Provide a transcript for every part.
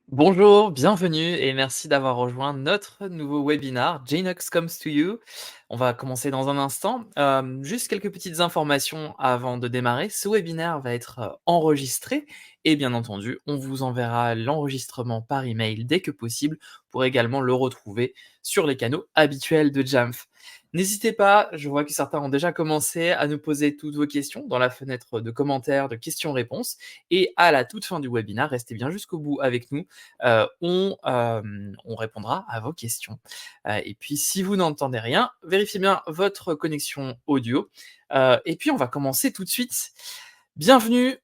Bonjour, bienvenue et merci d'avoir rejoint notre nouveau webinar Janox Comes to You. On va commencer dans un instant. Juste quelques petites informations avant de démarrer. Ce webinaire va être enregistré et bien entendu, on vous enverra l'enregistrement par email dès que possible pour également le retrouver sur les canaux habituels de Jamf. N'hésitez pas, je vois que certains ont déjà commencé à nous poser toutes vos questions dans la fenêtre de commentaires, de questions-réponses. Et à la toute fin du webinaire, restez bien jusqu'au bout avec nous, on répondra à vos questions. Et puis si vous n'entendez rien, vérifiez bien votre connexion audio. Et puis on va commencer tout de suite. Bienvenue,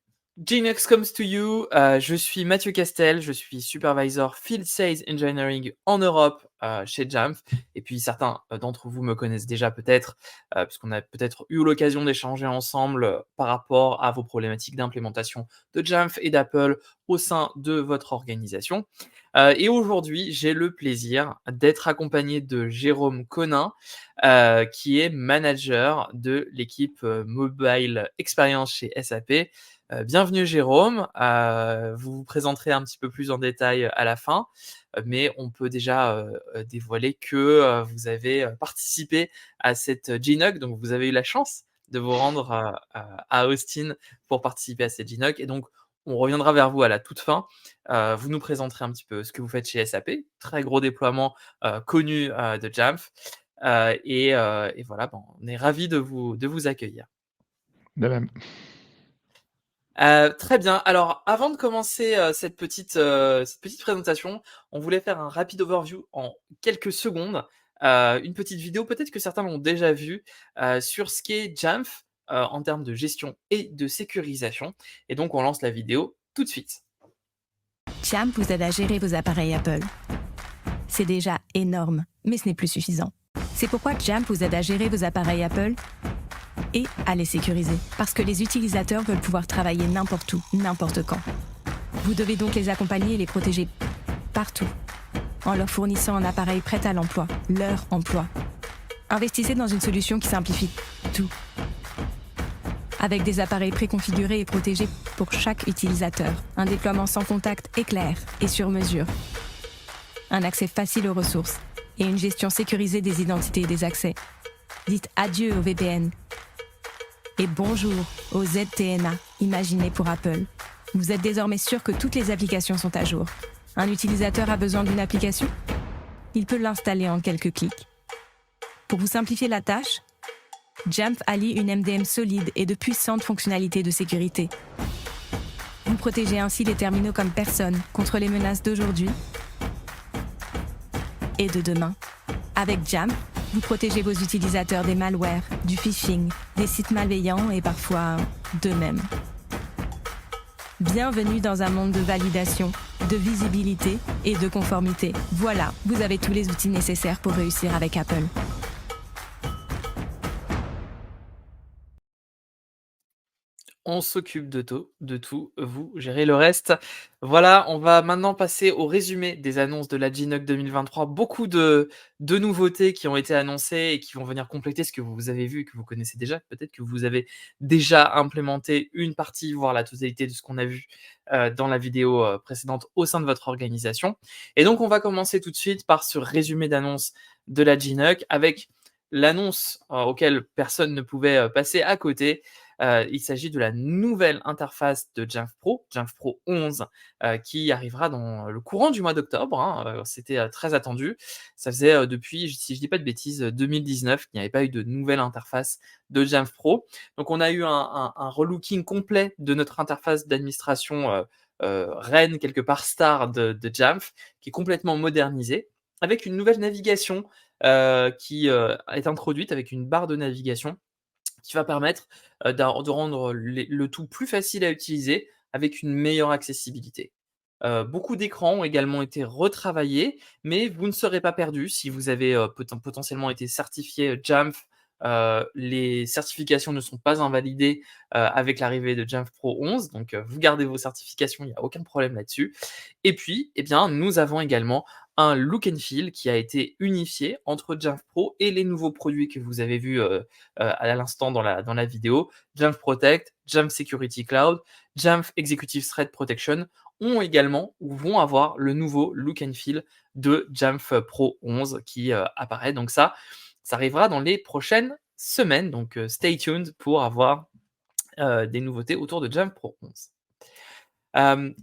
Janox Comes to You. Je suis Mathieu Castel, je suis Supervisor Field Sales Engineering en Europe chez Jamf. Et puis certains d'entre vous me connaissent déjà peut-être, puisqu'on a peut-être eu l'occasion d'échanger ensemble par rapport à vos problématiques d'implémentation de Jamf et d'Apple au sein de votre organisation. Et aujourd'hui, j'ai le plaisir d'être accompagné de Jérôme Conin, qui est manager de l'équipe Mobile Experience chez SAP. Bienvenue Jérôme, vous vous présenterez un petit peu plus en détail à la fin, mais on peut déjà dévoiler que vous avez participé à cette GNOC, donc vous avez eu la chance de vous rendre à Austin pour participer à cette GNOC, et donc on reviendra vers vous à la toute fin. Vous nous présenterez un petit peu ce que vous faites chez SAP, très gros déploiement connu de Jamf, et voilà, bon, on est ravis de vous accueillir. De même. Très bien. Alors, avant de commencer cette petite présentation, on voulait faire un rapide overview en quelques secondes. Une petite vidéo, peut-être que certains l'ont déjà vue, sur ce qu'est Jamf en termes de gestion et de sécurisation. Et donc, on lance la vidéo tout de suite. Jamf vous aide à gérer vos appareils Apple. C'est déjà énorme, mais ce n'est plus suffisant. C'est pourquoi Jamf vous aide à gérer vos appareils Apple et à les sécuriser, parce que les utilisateurs veulent pouvoir travailler n'importe où, n'importe quand. Vous devez donc les accompagner et les protéger partout, en leur fournissant un appareil prêt à l'emploi, leur emploi. Investissez dans une solution qui simplifie tout, avec des appareils préconfigurés et protégés pour chaque utilisateur, un déploiement sans contact et clair et sur mesure, un accès facile aux ressources et une gestion sécurisée des identités et des accès. Dites adieu au VPN et bonjour au ZTNA, imaginé pour Apple. Vous êtes désormais sûr que toutes les applications sont à jour. Un utilisateur a besoin d'une application? Il peut l'installer en quelques clics. Pour vous simplifier la tâche, Jamf allie une MDM solide et de puissantes fonctionnalités de sécurité. Vous protégez ainsi les terminaux comme personne contre les menaces d'aujourd'hui et de demain. Avec Jamf, vous protégez vos utilisateurs des malwares, du phishing, des sites malveillants et parfois d'eux-mêmes. Bienvenue dans un monde de validation, de visibilité et de conformité. Voilà, vous avez tous les outils nécessaires pour réussir avec Apple. On s'occupe de tout, vous gérez le reste. Voilà, on va maintenant passer au résumé des annonces de la GNOC 2023. Beaucoup de nouveautés qui ont été annoncées et qui vont venir compléter ce que vous avez vu et que vous connaissez déjà. Peut-être que vous avez déjà implémenté une partie, voire la totalité de ce qu'on a vu dans la vidéo précédente au sein de votre organisation. Et donc, on va commencer tout de suite par ce résumé d'annonces de la GNOC avec l'annonce auquel personne ne pouvait passer à côté. Il s'agit de la nouvelle interface de Jamf Pro 11, qui arrivera dans le courant du mois d'octobre, hein. C'était très attendu. Ça faisait depuis, si je dis pas de bêtises, 2019 qu'il n'y avait pas eu de nouvelle interface de Jamf Pro. Donc on a eu un relooking complet de notre interface d'administration reine, quelque part star de Jamf, qui est complètement modernisée, avec une nouvelle navigation qui est introduite, avec une barre de navigation qui va permettre de rendre le tout plus facile à utiliser avec une meilleure accessibilité. Beaucoup d'écrans ont également été retravaillés, mais vous ne serez pas perdu si vous avez potentiellement été certifié Jamf. Les certifications ne sont pas invalidées avec l'arrivée de Jamf Pro 11, donc vous gardez vos certifications, il n'y a aucun problème là-dessus. Et puis, eh bien, nous avons également un look and feel qui a été unifié entre Jamf Pro et les nouveaux produits que vous avez vus, à l'instant dans la vidéo. Jamf Protect, Jamf Security Cloud, Jamf Executive Threat Protection ont également ou vont avoir le nouveau look and feel de Jamf Pro 11 qui, apparaît. Donc ça arrivera dans les prochaines semaines, donc stay tuned pour avoir, des nouveautés autour de Jamf Pro 11. Hem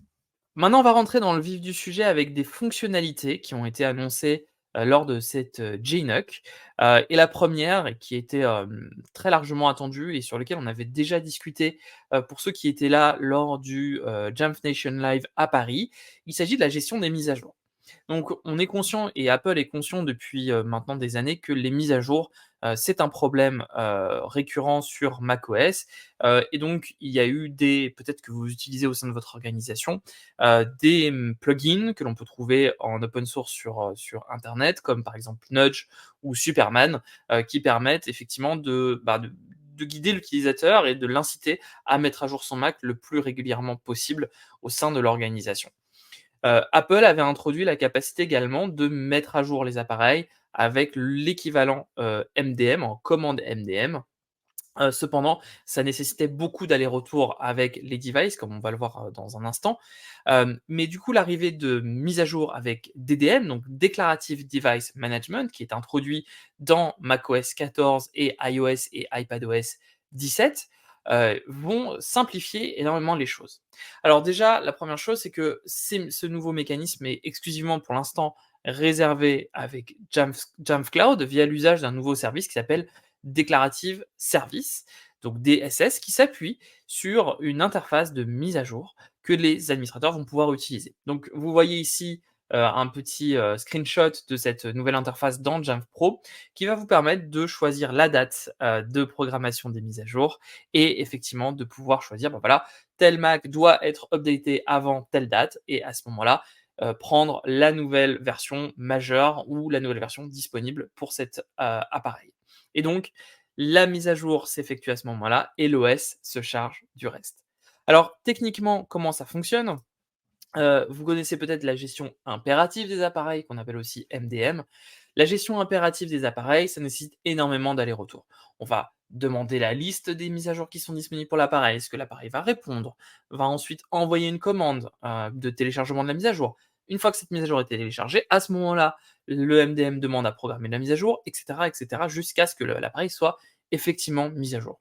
Maintenant, on va rentrer dans le vif du sujet avec des fonctionnalités qui ont été annoncées, lors de cette, JNUC, et la première et qui était, très largement attendue et sur lequel on avait déjà discuté, pour ceux qui étaient là lors du, Jamf Nation Live à Paris, il s'agit de la gestion des mises à jour. Donc on est conscient et Apple est conscient depuis, maintenant des années que les mises à jour, c'est un problème, récurrent sur macOS, et donc il y a eu des peut-être que vous utilisez au sein de votre organisation, des, plugins que l'on peut trouver en open source sur internet, comme par exemple Nudge ou Superman, qui permettent effectivement de guider l'utilisateur et de l'inciter à mettre à jour son Mac le plus régulièrement possible au sein de l'organisation. Apple avait introduit la capacité également de mettre à jour les appareils avec l'équivalent, MDM, en commande MDM. Cependant, ça nécessitait beaucoup d'allers-retours avec les devices, comme on va le voir, dans un instant. Mais du coup, l'arrivée de mise à jour avec DDM, donc Declarative Device Management, qui est introduit dans macOS 14 et iOS et iPadOS 17, vont simplifier énormément les choses. Alors déjà, la première chose, c'est que ce nouveau mécanisme est exclusivement pour l'instant réservé avec Jamf Cloud via l'usage d'un nouveau service qui s'appelle Declarative Service, donc DSS, qui s'appuie sur une interface de mise à jour que les administrateurs vont pouvoir utiliser. Donc vous voyez ici, un petit, screenshot de cette nouvelle interface dans Jamf Pro qui va vous permettre de choisir la date, de programmation des mises à jour et effectivement de pouvoir choisir, bah, voilà, tel Mac doit être updaté avant telle date et à ce moment-là, prendre la nouvelle version majeure ou la nouvelle version disponible pour cet, appareil. Et donc, la mise à jour s'effectue à ce moment-là et l'OS se charge du reste. Alors, techniquement, comment ça fonctionne? Vous connaissez peut-être la gestion impérative des appareils, qu'on appelle aussi MDM. La gestion impérative des appareils, ça nécessite énormément d'allers-retours. On va demander la liste des mises à jour qui sont disponibles pour l'appareil, ce que l'appareil va répondre, va ensuite envoyer une commande, de téléchargement de la mise à jour. Une fois que cette mise à jour est téléchargée, à ce moment-là, le MDM demande à programmer la mise à jour, et cetera, jusqu'à ce que l'appareil soit effectivement mis à jour.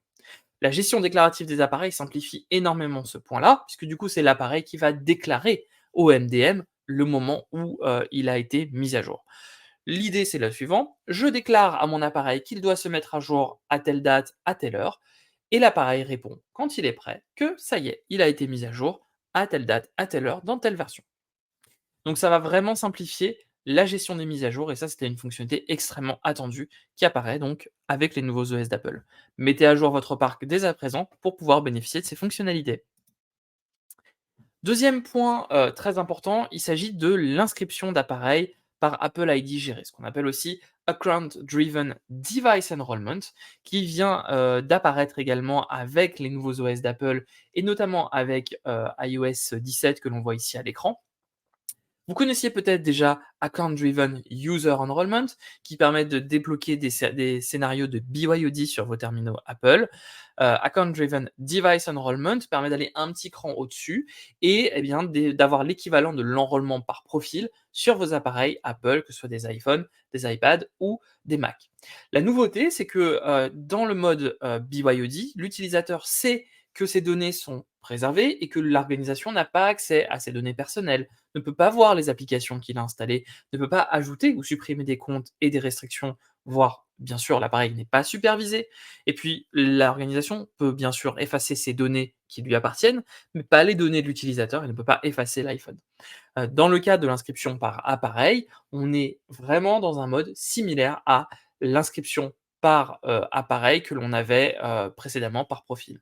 La gestion déclarative des appareils simplifie énormément ce point-là, puisque du coup, c'est l'appareil qui va déclarer au MDM le moment où, il a été mis à jour. L'idée, c'est la suivante: je déclare à mon appareil qu'il doit se mettre à jour à telle date, à telle heure, et l'appareil répond, quand il est prêt, que ça y est, il a été mis à jour à telle date, à telle heure, dans telle version. Donc ça va vraiment simplifier la gestion des mises à jour et ça, c'était une fonctionnalité extrêmement attendue qui apparaît donc avec les nouveaux OS d'Apple. Mettez à jour votre parc dès à présent pour pouvoir bénéficier de ces fonctionnalités. Deuxième point, très important, il s'agit de l'inscription d'appareils par Apple ID géré, ce qu'on appelle aussi Account Driven Device Enrollment, qui vient, d'apparaître également avec les nouveaux OS d'Apple et notamment avec, iOS 17 que l'on voit ici à l'écran. Vous connaissiez peut-être déjà Account Driven User Enrollment, qui permet de débloquer des scénarios de BYOD sur vos terminaux Apple. Account Driven Device Enrollment permet d'aller un petit cran au-dessus et eh bien, d'avoir l'équivalent de l'enrôlement par profil sur vos appareils Apple, que ce soit des iPhones, des iPads ou des Macs. La nouveauté, c'est que dans le mode BYOD, l'utilisateur sait que ses données sont préservées et que l'organisation n'a pas accès à ses données personnelles, ne peut pas voir les applications qu'il a installées, ne peut pas ajouter ou supprimer des comptes et des restrictions, voire, bien sûr, l'appareil n'est pas supervisé. Et puis, l'organisation peut bien sûr effacer ses données qui lui appartiennent, mais pas les données de l'utilisateur, elle ne peut pas effacer l'iPhone. Dans le cas de l'inscription par appareil, on est vraiment dans un mode similaire à l'inscription par, appareil que l'on avait, précédemment par profil.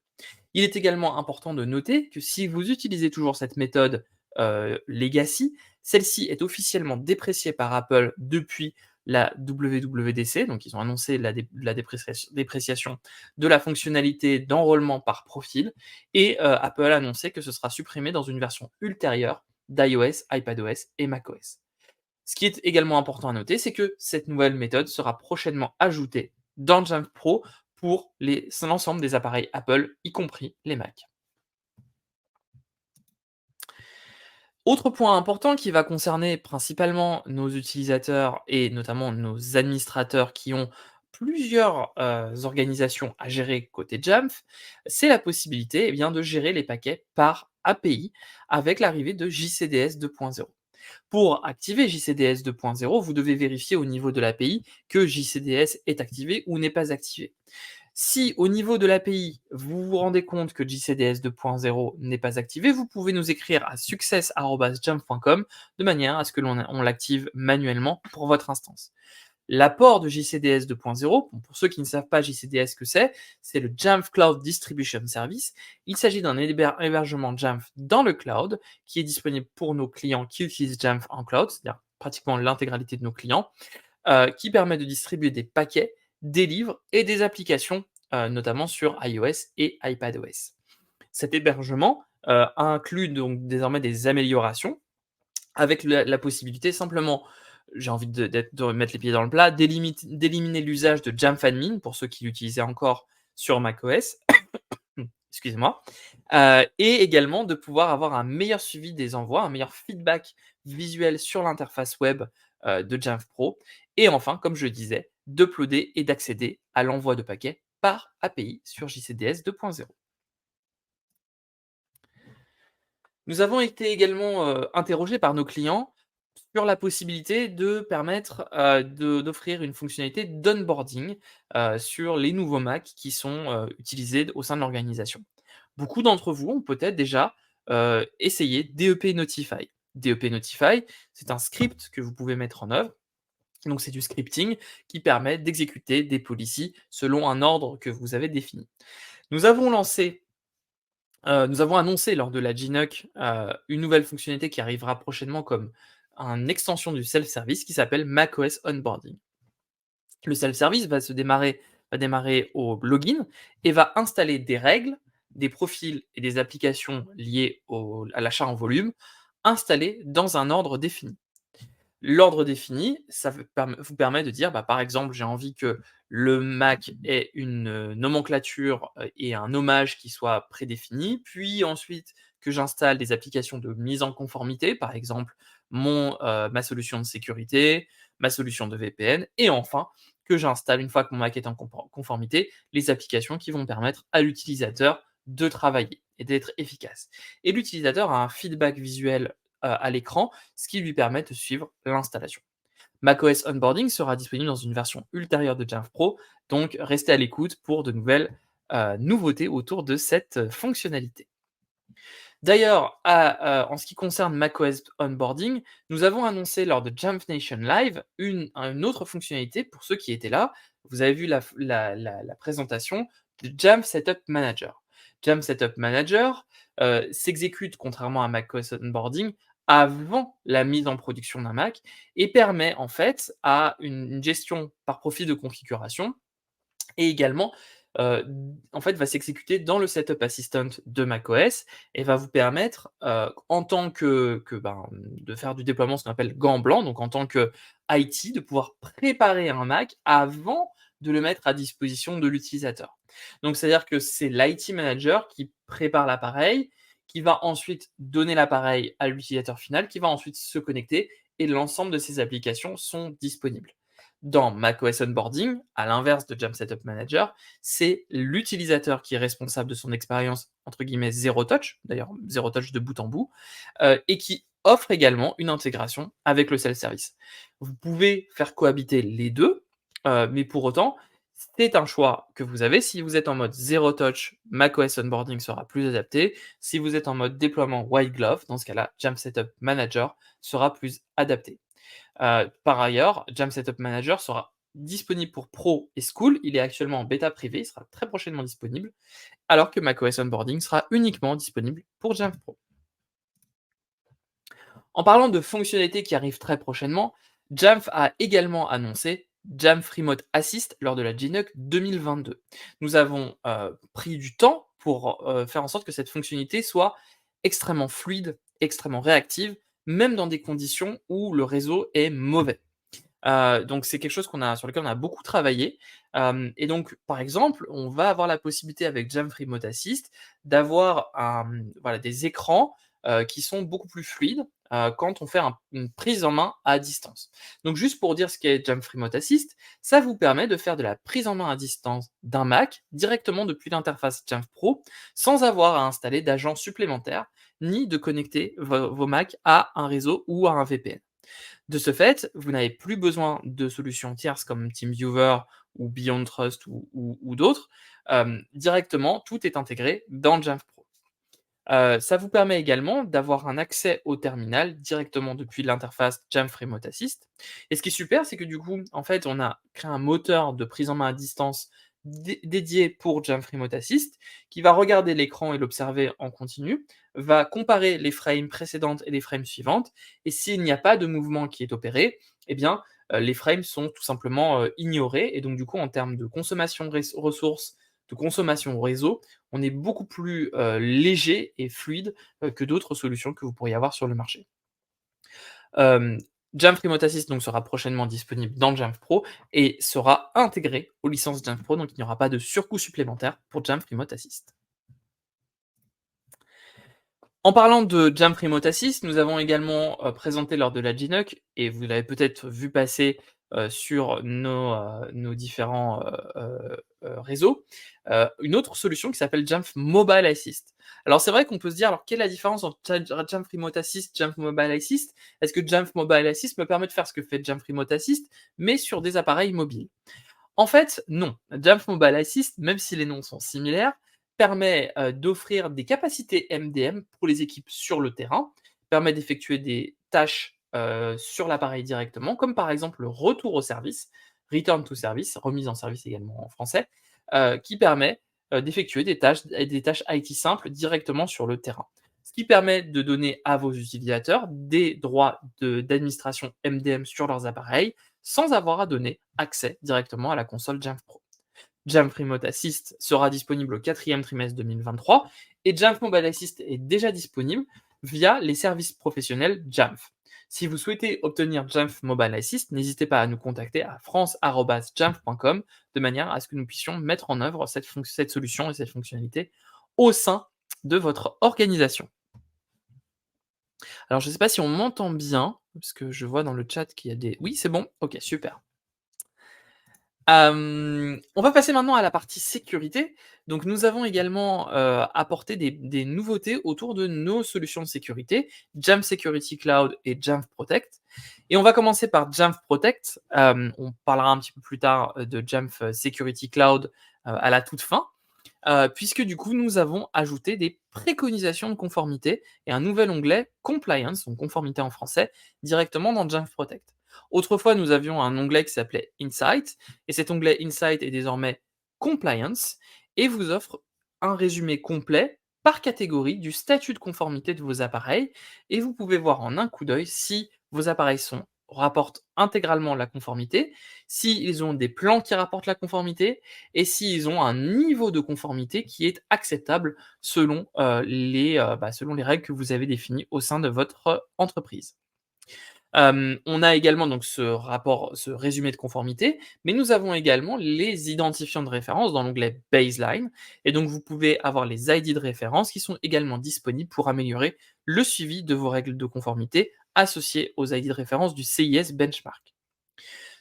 Il est également important de noter que si vous utilisez toujours cette méthode, legacy, celle-ci est officiellement dépréciée par Apple depuis la WWDC, donc ils ont annoncé la dépréciation de la fonctionnalité d'enrôlement par profil et Apple a annoncé que ce sera supprimé dans une version ultérieure d'iOS, iPadOS et macOS. Ce qui est également important à noter, c'est que cette nouvelle méthode sera prochainement ajoutée dans Jamf Pro pour l'ensemble des appareils Apple, y compris les Mac. Autre point important qui va concerner principalement nos utilisateurs et notamment nos administrateurs qui ont plusieurs, organisations à gérer côté Jamf, c'est la possibilité, eh bien, de gérer les paquets par API avec l'arrivée de JCDS 2.0. Pour activer JCDS 2.0, vous devez vérifier au niveau de l'API que JCDS est activé ou n'est pas activé. Si au niveau de l'API, vous vous rendez compte que JCDS 2.0 n'est pas activé, vous pouvez nous écrire à success@jamf.com de manière à ce que on l'active manuellement pour votre instance. L'apport de JCDS 2.0, pour ceux qui ne savent pas JCDS ce que c'est le Jamf Cloud Distribution Service. Il s'agit d'un hébergement Jamf dans le cloud qui est disponible pour nos clients qui utilisent Jamf en cloud, c'est-à-dire pratiquement l'intégralité de nos clients, qui permet de distribuer des paquets, des livres et des applications, notamment sur iOS et iPadOS. Cet hébergement inclut donc désormais des améliorations avec la possibilité simplement, j'ai envie de mettre les pieds dans le plat, d'éliminer l'usage de Jamfadmin pour ceux qui l'utilisaient encore sur macOS, excusez-moi, et également de pouvoir avoir un meilleur suivi des envois, un meilleur feedback visuel sur l'interface web de Jamf Pro, et enfin, comme je le disais, d'uploader et d'accéder à l'envoi de paquets par API sur JCDS 2.0. Nous avons été également interrogés par nos clients sur la possibilité de permettre d'offrir une fonctionnalité d'onboarding sur les nouveaux Mac qui sont utilisés au sein de l'organisation. Beaucoup d'entre vous ont peut-être déjà essayé DEP Notify. DEP Notify, c'est un script que vous pouvez mettre en œuvre. Donc c'est du scripting qui permet d'exécuter des policies selon un ordre que vous avez défini. Nous avons annoncé lors de la GNUC une nouvelle fonctionnalité qui arrivera prochainement comme une extension du self-service qui s'appelle macOS Onboarding. Le self-service va démarrer au login et va installer des règles, des profils et des applications liées à l'achat en volume, installés dans un ordre défini. L'ordre défini, ça vous permet de dire, bah, par exemple, j'ai envie que le Mac ait une nomenclature et un nommage qui soit prédéfini, puis ensuite que j'installe des applications de mise en conformité, par exemple ma solution de sécurité, ma solution de VPN, et enfin que j'installe, une fois que mon Mac est en conformité, les applications qui vont permettre à l'utilisateur de travailler et d'être efficace. Et l'utilisateur a un feedback visuel à l'écran, ce qui lui permet de suivre l'installation. macOS Onboarding sera disponible dans une version ultérieure de Jamf Pro, donc restez à l'écoute pour de nouvelles nouveautés autour de cette fonctionnalité. D'ailleurs, en ce qui concerne macOS Onboarding, nous avons annoncé lors de Jamf Nation Live une autre fonctionnalité pour ceux qui étaient là. Vous avez vu la présentation de Jamf Setup Manager. Jamf Setup Manager s'exécute, contrairement à macOS Onboarding, avant la mise en production d'un Mac et permet en fait à une gestion par profil de configuration et également, en fait, va s'exécuter dans le Setup Assistant de macOS et va vous permettre, en tant de faire du déploiement, ce qu'on appelle gant blanc, donc en tant que IT, de pouvoir préparer un Mac avant de le mettre à disposition de l'utilisateur. Donc c'est-à-dire que c'est l'IT manager qui prépare l'appareil, qui va ensuite donner l'appareil à l'utilisateur final, qui va ensuite se connecter et l'ensemble de ces applications sont disponibles. Dans macOS Onboarding, à l'inverse de Jamf Setup Manager, c'est l'utilisateur qui est responsable de son expérience entre guillemets zéro touch, d'ailleurs zéro touch de bout en bout, et qui offre également une intégration avec le self-service. Vous pouvez faire cohabiter les deux, mais pour autant, c'est un choix que vous avez. Si vous êtes en mode zéro touch, macOS Onboarding sera plus adapté. Si vous êtes en mode déploiement white glove, dans ce cas-là, Jamf Setup Manager sera plus adapté. Par ailleurs, Jamf Setup Manager sera disponible pour Pro et School. Il est actuellement en bêta privée, il sera très prochainement disponible, alors que macOS Onboarding sera uniquement disponible pour Jamf Pro. En parlant de fonctionnalités qui arrivent très prochainement, Jamf a également annoncé Jamf Remote Assist lors de la GNUC 2022. Nous avons pris du temps pour faire en sorte que cette fonctionnalité soit extrêmement fluide, extrêmement réactive, même dans des conditions où le réseau est mauvais. Donc c'est quelque chose sur lequel on a beaucoup travaillé, et donc par exemple, on va avoir la possibilité avec Jamf Remote Assist d'avoir voilà des écrans, qui sont beaucoup plus fluides, quand on fait une prise en main à distance. Donc juste pour dire ce qu'est Jamf Remote Assist, ça vous permet de faire de la prise en main à distance d'un Mac directement depuis l'interface Jamf Pro, sans avoir à installer d'agents supplémentaires, ni de connecter vos Macs à un réseau ou à un VPN. De ce fait, vous n'avez plus besoin de solutions tierces comme TeamViewer ou Beyond Trust ou d'autres. Directement, tout est intégré dans Jamf Pro. Ça vous permet également d'avoir un accès au terminal directement depuis l'interface Jamf Remote Assist. Et ce qui est super, c'est que du coup, en fait, on a créé un moteur de prise en main à distance dédié pour Jamf Remote Assist, qui va regarder l'écran et l'observer en continu, va comparer les frames précédentes et les frames suivantes, et s'il n'y a pas de mouvement qui est opéré, eh bien, les frames sont tout simplement ignorés, et donc du coup, en termes de consommation de ressources, de consommation au réseau, on est beaucoup plus léger et fluide que d'autres solutions que vous pourriez avoir sur le marché. Hem, Jamf Remote Assist donc sera prochainement disponible dans Jamf Pro et sera intégré aux licences Jamf Pro, donc il n'y aura pas de surcoût supplémentaire pour Jamf Remote Assist. En parlant de Jamf Remote Assist, nous avons également, présenté lors de la GNUC et vous l'avez peut-être vu passer, sur nos différents, réseaux, une autre solution qui s'appelle Jamf Mobile Assist. Alors c'est vrai qu'on peut se dire: «Alors quelle est la différence entre Jamf Remote Assist, Jamf Mobile Assist? Est-ce que Jamf Mobile Assist me permet de faire ce que fait Jamf Remote Assist, mais sur des appareils mobiles?» En fait, non. Jamf Mobile Assist, même si les noms sont similaires, permet, d'offrir des capacités MDM pour les équipes sur le terrain, permet d'effectuer des tâches, sur l'appareil directement, comme par exemple le retour au service, return to service, remise en service également en français, qui permet, d'effectuer des tâches IT simples directement sur le terrain. Ce qui permet de donner à vos utilisateurs des droits d'administration MDM sur leurs appareils, sans avoir à donner accès directement à la console Jamf Pro. Jamf Remote Assist sera disponible au quatrième trimestre 2023 et Jamf Mobile Assist est déjà disponible via les services professionnels Jamf. Si vous souhaitez obtenir Jamf Mobile Assist, n'hésitez pas à nous contacter à france@jamf.com de manière à ce que nous puissions mettre en œuvre cette solution et cette fonctionnalité au sein de votre organisation. Alors je ne sais pas si on m'entend bien, parce que je vois dans le chat qu'il y a des oui, c'est bon? OK, super. On va passer maintenant à la partie sécurité. Donc nous avons également, apporté des nouveautés autour de nos solutions de sécurité, Jamf Security Cloud et Jamf Protect. Et on va commencer par Jamf Protect. On parlera un petit peu plus tard, de Jamf Security Cloud, à la toute fin. Puisque du coup, nous avons ajouté des préconisations de conformité et un nouvel onglet Compliance, donc conformité en français, directement dans Jamf Protect. Autrefois, nous avions un onglet qui s'appelait Insight, et cet onglet Insight est désormais Compliance, et vous offre un résumé complet par catégorie du statut de conformité de vos appareils, et vous pouvez voir en un coup d'œil si vos appareils rapportent intégralement la conformité, s'ils ont des plans qui rapportent la conformité, et s'ils ont un niveau de conformité qui est acceptable selon, selon les règles que vous avez définies au sein de votre entreprise. On a également donc ce résumé de conformité, mais nous avons également les identifiants de référence dans l'onglet Baseline, et donc vous pouvez avoir les ID de référence qui sont également disponibles pour améliorer le suivi de vos règles de conformité associées aux ID de référence du CIS Benchmark.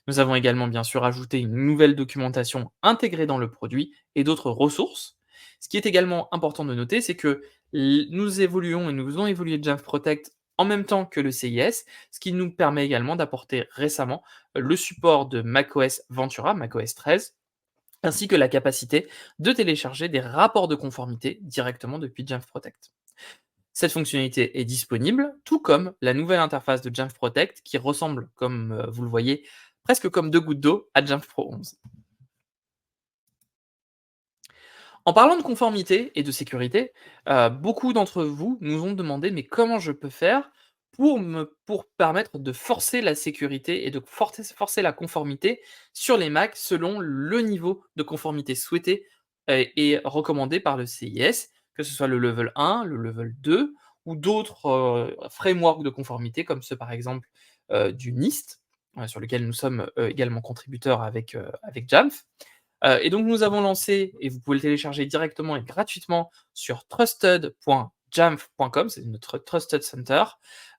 Nous avons également bien sûr ajouté une nouvelle documentation intégrée dans le produit et d'autres ressources. Ce qui est également important de noter, c'est que nous évoluons et nous faisons évoluer Jamf Protect en même temps que le CIS, ce qui nous permet également d'apporter récemment le support de macOS Ventura, macOS 13, ainsi que la capacité de télécharger des rapports de conformité directement depuis Jamf Protect. Cette fonctionnalité est disponible, tout comme la nouvelle interface de Jamf Protect qui ressemble, comme vous le voyez, presque comme 2 gouttes d'eau à Jamf Pro 11. En parlant de conformité et de sécurité, beaucoup d'entre vous nous ont demandé: «Mais comment je peux faire pour permettre de forcer la sécurité et de forcer la conformité sur les Macs selon le niveau de conformité souhaité et recommandé par le CIS?» Que ce soit le level 1, le level 2 ou d'autres, frameworks de conformité comme ceux par exemple, du NIST, sur lequel nous sommes, également contributeurs avec Jamf. Et donc nous avons lancé, et vous pouvez le télécharger directement et gratuitement sur trusted.jamf.com, c'est notre Trusted Center,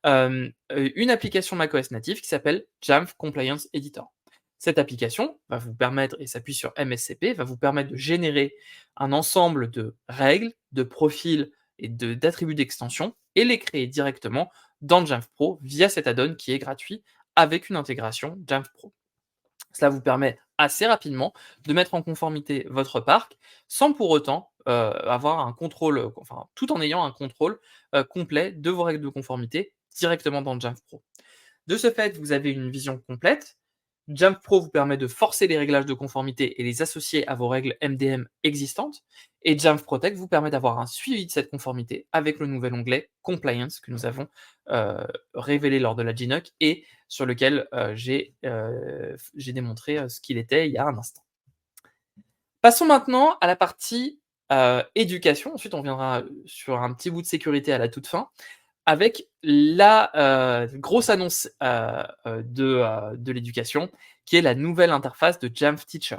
une application macOS native qui s'appelle Jamf Compliance Editor. Cette application va vous permettre, et s'appuie sur MSCP, va vous permettre de générer un ensemble de règles, de profils et d'attributs d'extension et les créer directement dans Jamf Pro via cet add-on qui est gratuit avec une intégration Jamf Pro. Cela vous permet assez rapidement de mettre en conformité votre parc sans pour autant, avoir un contrôle, enfin tout en ayant un contrôle, complet de vos règles de conformité directement dans Jamf Pro. De ce fait, vous avez une vision complète. Jamf Pro vous permet de forcer les réglages de conformité et les associer à vos règles MDM existantes. Et Jamf Protect vous permet d'avoir un suivi de cette conformité avec le nouvel onglet Compliance que nous avons révélé lors de la GNUC et sur lequel j'ai démontré ce qu'il était il y a un instant. Passons maintenant à la partie éducation. Ensuite, on viendra sur un petit bout de sécurité à la toute fin avec la grosse annonce de l'éducation, qui est la nouvelle interface de Jamf Teacher.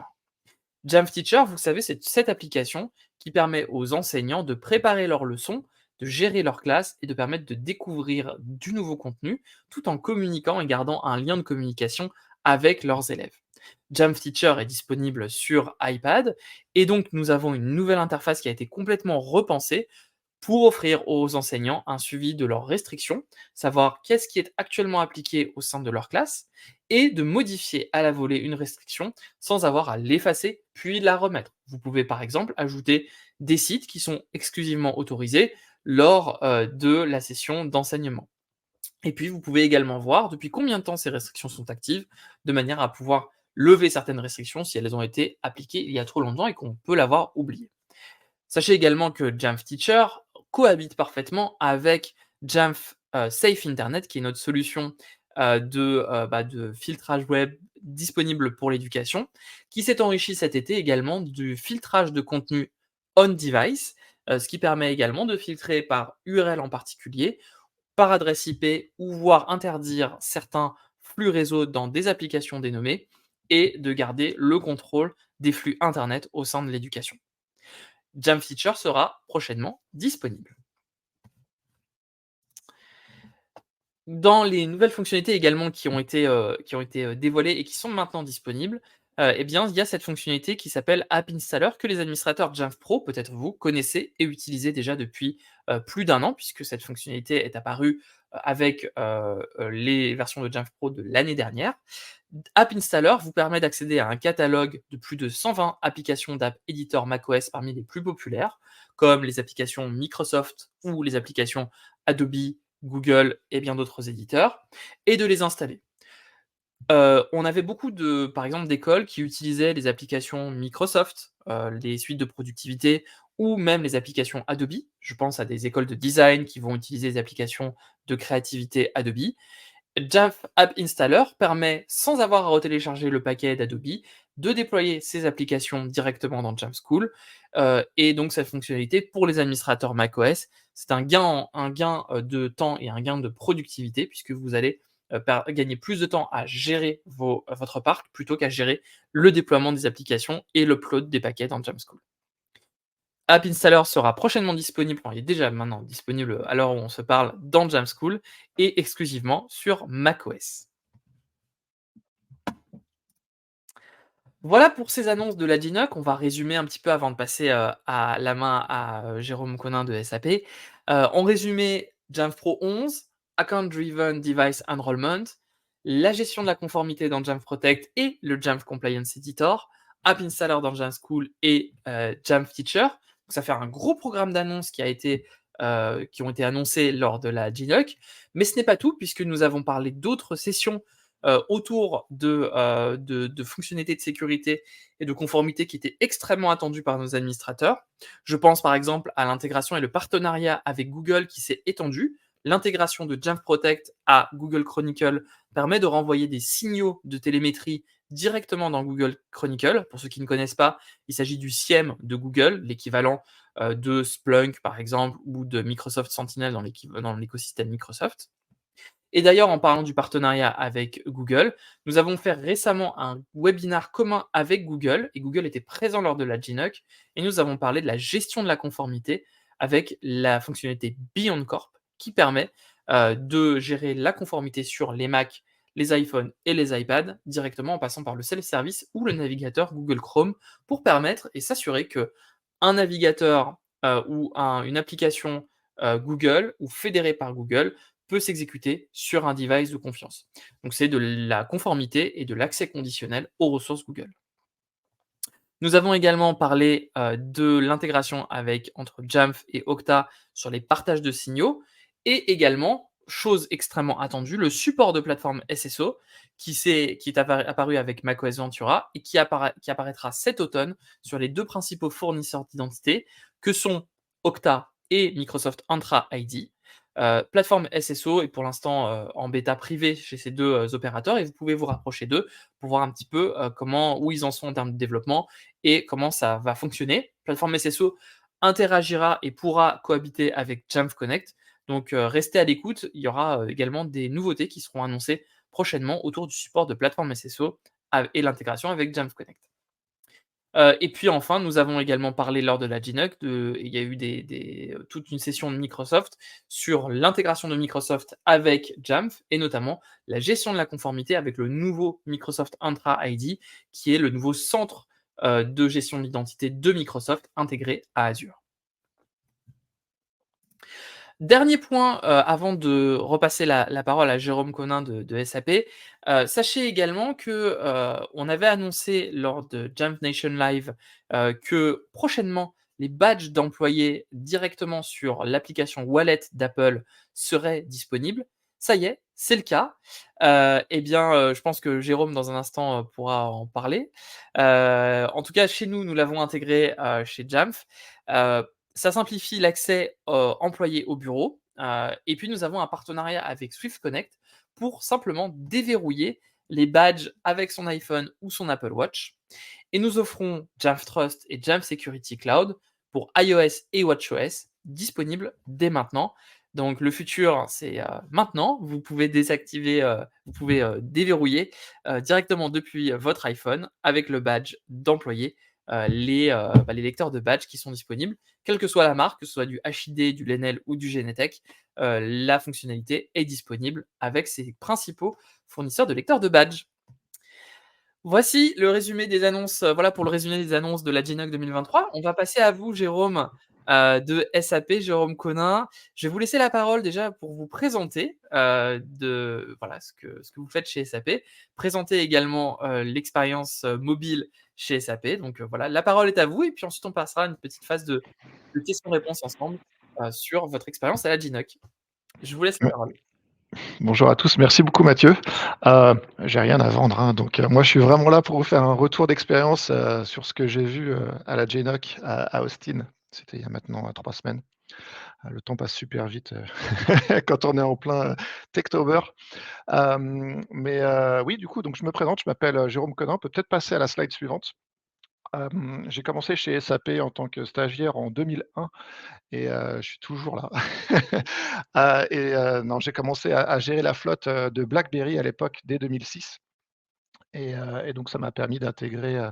Jamf Teacher, vous savez, c'est cette application qui permet aux enseignants de préparer leurs leçons, de gérer leur classe et de permettre de découvrir du nouveau contenu, tout en communiquant et gardant un lien de communication avec leurs élèves. Jamf Teacher est disponible sur iPad et donc nous avons une nouvelle interface qui a été complètement repensée pour offrir aux enseignants un suivi de leurs restrictions, savoir qu'est-ce qui est actuellement appliqué au sein de leur classe, et de modifier à la volée une restriction sans avoir à l'effacer puis la remettre. Vous pouvez par exemple ajouter des sites qui sont exclusivement autorisés lors de la session d'enseignement. Et puis vous pouvez également voir depuis combien de temps ces restrictions sont actives, de manière à pouvoir lever certaines restrictions si elles ont été appliquées il y a trop longtemps et qu'on peut l'avoir oublié. Sachez également que Jamf Teacher cohabite parfaitement avec Jamf Safe Internet, qui est notre solution de filtrage web disponible pour l'éducation, qui s'est enrichi cet été également du filtrage de contenu on-device, ce qui permet également de filtrer par URL en particulier, par adresse IP, ou voire interdire certains flux réseau dans des applications dénommées, et de garder le contrôle des flux Internet au sein de l'éducation. Jamf Teacher sera prochainement disponible. Dans les nouvelles fonctionnalités également qui ont été dévoilées et qui sont maintenant disponibles, eh bien, il y a cette fonctionnalité qui s'appelle App Installer que les administrateurs Jamf Pro, peut-être vous, connaissez et utilisez déjà depuis, plus d'1 an puisque cette fonctionnalité est apparue, avec, les versions de Jamf Pro de l'année dernière. App Installer vous permet d'accéder à un catalogue de plus de 120 applications d'app éditeur macOS parmi les plus populaires, comme les applications Microsoft ou les applications Adobe, Google et bien d'autres éditeurs, et de les installer. On avait beaucoup par exemple, d'écoles qui utilisaient les applications Microsoft, les suites de productivité ou même les applications Adobe. Je pense à des écoles de design qui vont utiliser les applications de créativité Adobe. Jamf App Installer permet, sans avoir à retélécharger le paquet d'Adobe, de déployer ces applications directement dans Jamf School. Et donc cette fonctionnalité pour les administrateurs macOS, c'est un gain de temps et un gain de productivité puisque vous allez gagner plus de temps à gérer votre parc plutôt qu'à gérer le déploiement des applications et l'upload des paquets dans Jamf School. App Installer sera prochainement disponible, enfin il est déjà maintenant disponible à l'heure où on se parle dans Jamf School et exclusivement sur macOS. Voilà pour ces annonces de la GNUC. On va résumer un petit peu avant de passer, à la main à, Jérôme Conin de SAP. En résumé, Jamf Pro 11, Account Driven Device Enrollment, la gestion de la conformité dans Jamf Protect et le Jamf Compliance Editor, App Installer dans Jamf School et Jamf Teacher. Donc ça fait un gros programme d'annonces qui ont été annoncées lors de la GNUC. Mais ce n'est pas tout puisque nous avons parlé d'autres sessions autour de fonctionnalités de sécurité et de conformité qui étaient extrêmement attendues par nos administrateurs. Je pense par exemple à l'intégration et le partenariat avec Google qui s'est étendu. L'intégration de Jamf Protect à Google Chronicle permet de renvoyer des signaux de télémétrie directement dans Google Chronicle. Pour ceux qui ne connaissent pas, il s'agit du SIEM de Google, l'équivalent de Splunk par exemple ou de Microsoft Sentinel dans l'écosystème Microsoft. Et d'ailleurs, en parlant du partenariat avec Google, nous avons fait récemment un webinar commun avec Google, et Google était présent lors de la GNUC, et nous avons parlé de la gestion de la conformité avec la fonctionnalité Beyond Corp, qui permet de gérer la conformité sur les Mac, les iPhones et les iPads directement en passant par le self-service ou le navigateur Google Chrome pour permettre et s'assurer que un navigateur ou une application Google ou fédérée par Google peut s'exécuter sur un device de confiance. Donc c'est de la conformité et de l'accès conditionnel aux ressources Google. Nous avons également parlé de l'intégration entre Jamf et Okta sur les partages de signaux et également, chose extrêmement attendue, le support de plateforme SSO qui est apparu avec macOS Ventura et qui apparaîtra cet automne sur les deux principaux fournisseurs d'identité que sont Okta et Microsoft Entra ID. Plateforme SSO est pour l'instant en bêta privée chez ces deux opérateurs et vous pouvez vous rapprocher d'eux pour voir un petit peu où ils en sont en termes de développement et comment ça va fonctionner. Plateforme SSO interagira et pourra cohabiter avec Jamf Connect. Donc restez à l'écoute, il y aura également des nouveautés qui seront annoncées prochainement autour du support de plateforme SSO et l'intégration avec Jamf Connect. Et puis enfin, nous avons également parlé lors de la GNUC, il y a eu toute une session de Microsoft sur l'intégration de Microsoft avec Jamf et notamment la gestion de la conformité avec le nouveau Microsoft Entra ID, qui est le nouveau centre de gestion de l'identité de Microsoft intégré à Azure. Dernier point, avant de repasser la parole à Jérôme Connin de SAP, sachez également que, on avait annoncé lors de Jamf Nation Live, que prochainement les badges d'employés directement sur l'application Wallet d'Apple seraient disponibles. Ça y est, c'est le cas. Je pense que Jérôme dans un instant, pourra en parler. En tout cas chez nous, nous l'avons intégré, chez Jamf. Ça simplifie l'accès employés au bureau. Et puis nous avons un partenariat avec Swift Connect pour simplement déverrouiller les badges avec son iPhone ou son Apple Watch. Et nous offrons Jamf Trust et Jamf Security Cloud pour iOS et WatchOS disponibles dès maintenant. Donc le futur, c'est maintenant. Vous pouvez déverrouiller directement depuis votre iPhone avec le badge d'employé les lecteurs de badge qui sont disponibles, quelle que soit la marque, que ce soit du HID, du Lenel ou du Genetec, la fonctionnalité est disponible avec ses principaux fournisseurs de lecteurs de badge. Voici le résumé des annonces, voilà pour le résumé des annonces de la GNUC 2023. On va passer à vous, Jérôme, de SAP, Jérôme Connin. Je vais vous laisser la parole déjà pour vous présenter ce que vous faites chez SAP. Présenter également l'expérience mobile chez SAP. Donc voilà, la parole est à vous et puis ensuite on passera à une petite phase de questions-réponses ensemble sur votre expérience à la GNUC. Je vous laisse la parole. Bonjour à tous, merci beaucoup Mathieu. J'ai rien à vendre, hein, donc moi je suis vraiment là pour vous faire un retour d'expérience sur ce que j'ai vu à la JNUC à Austin. C'était il y a maintenant 3 semaines. Le temps passe super vite quand on est en plein Techtober. Oui, du coup, donc je me présente, je m'appelle Jérôme Connin. On peut peut-être passer à la slide suivante. J'ai commencé chez SAP en tant que stagiaire en 2001 et je suis toujours là. Non, j'ai commencé à gérer la flotte de BlackBerry à l'époque, dès 2006 et donc ça m'a permis d'intégrer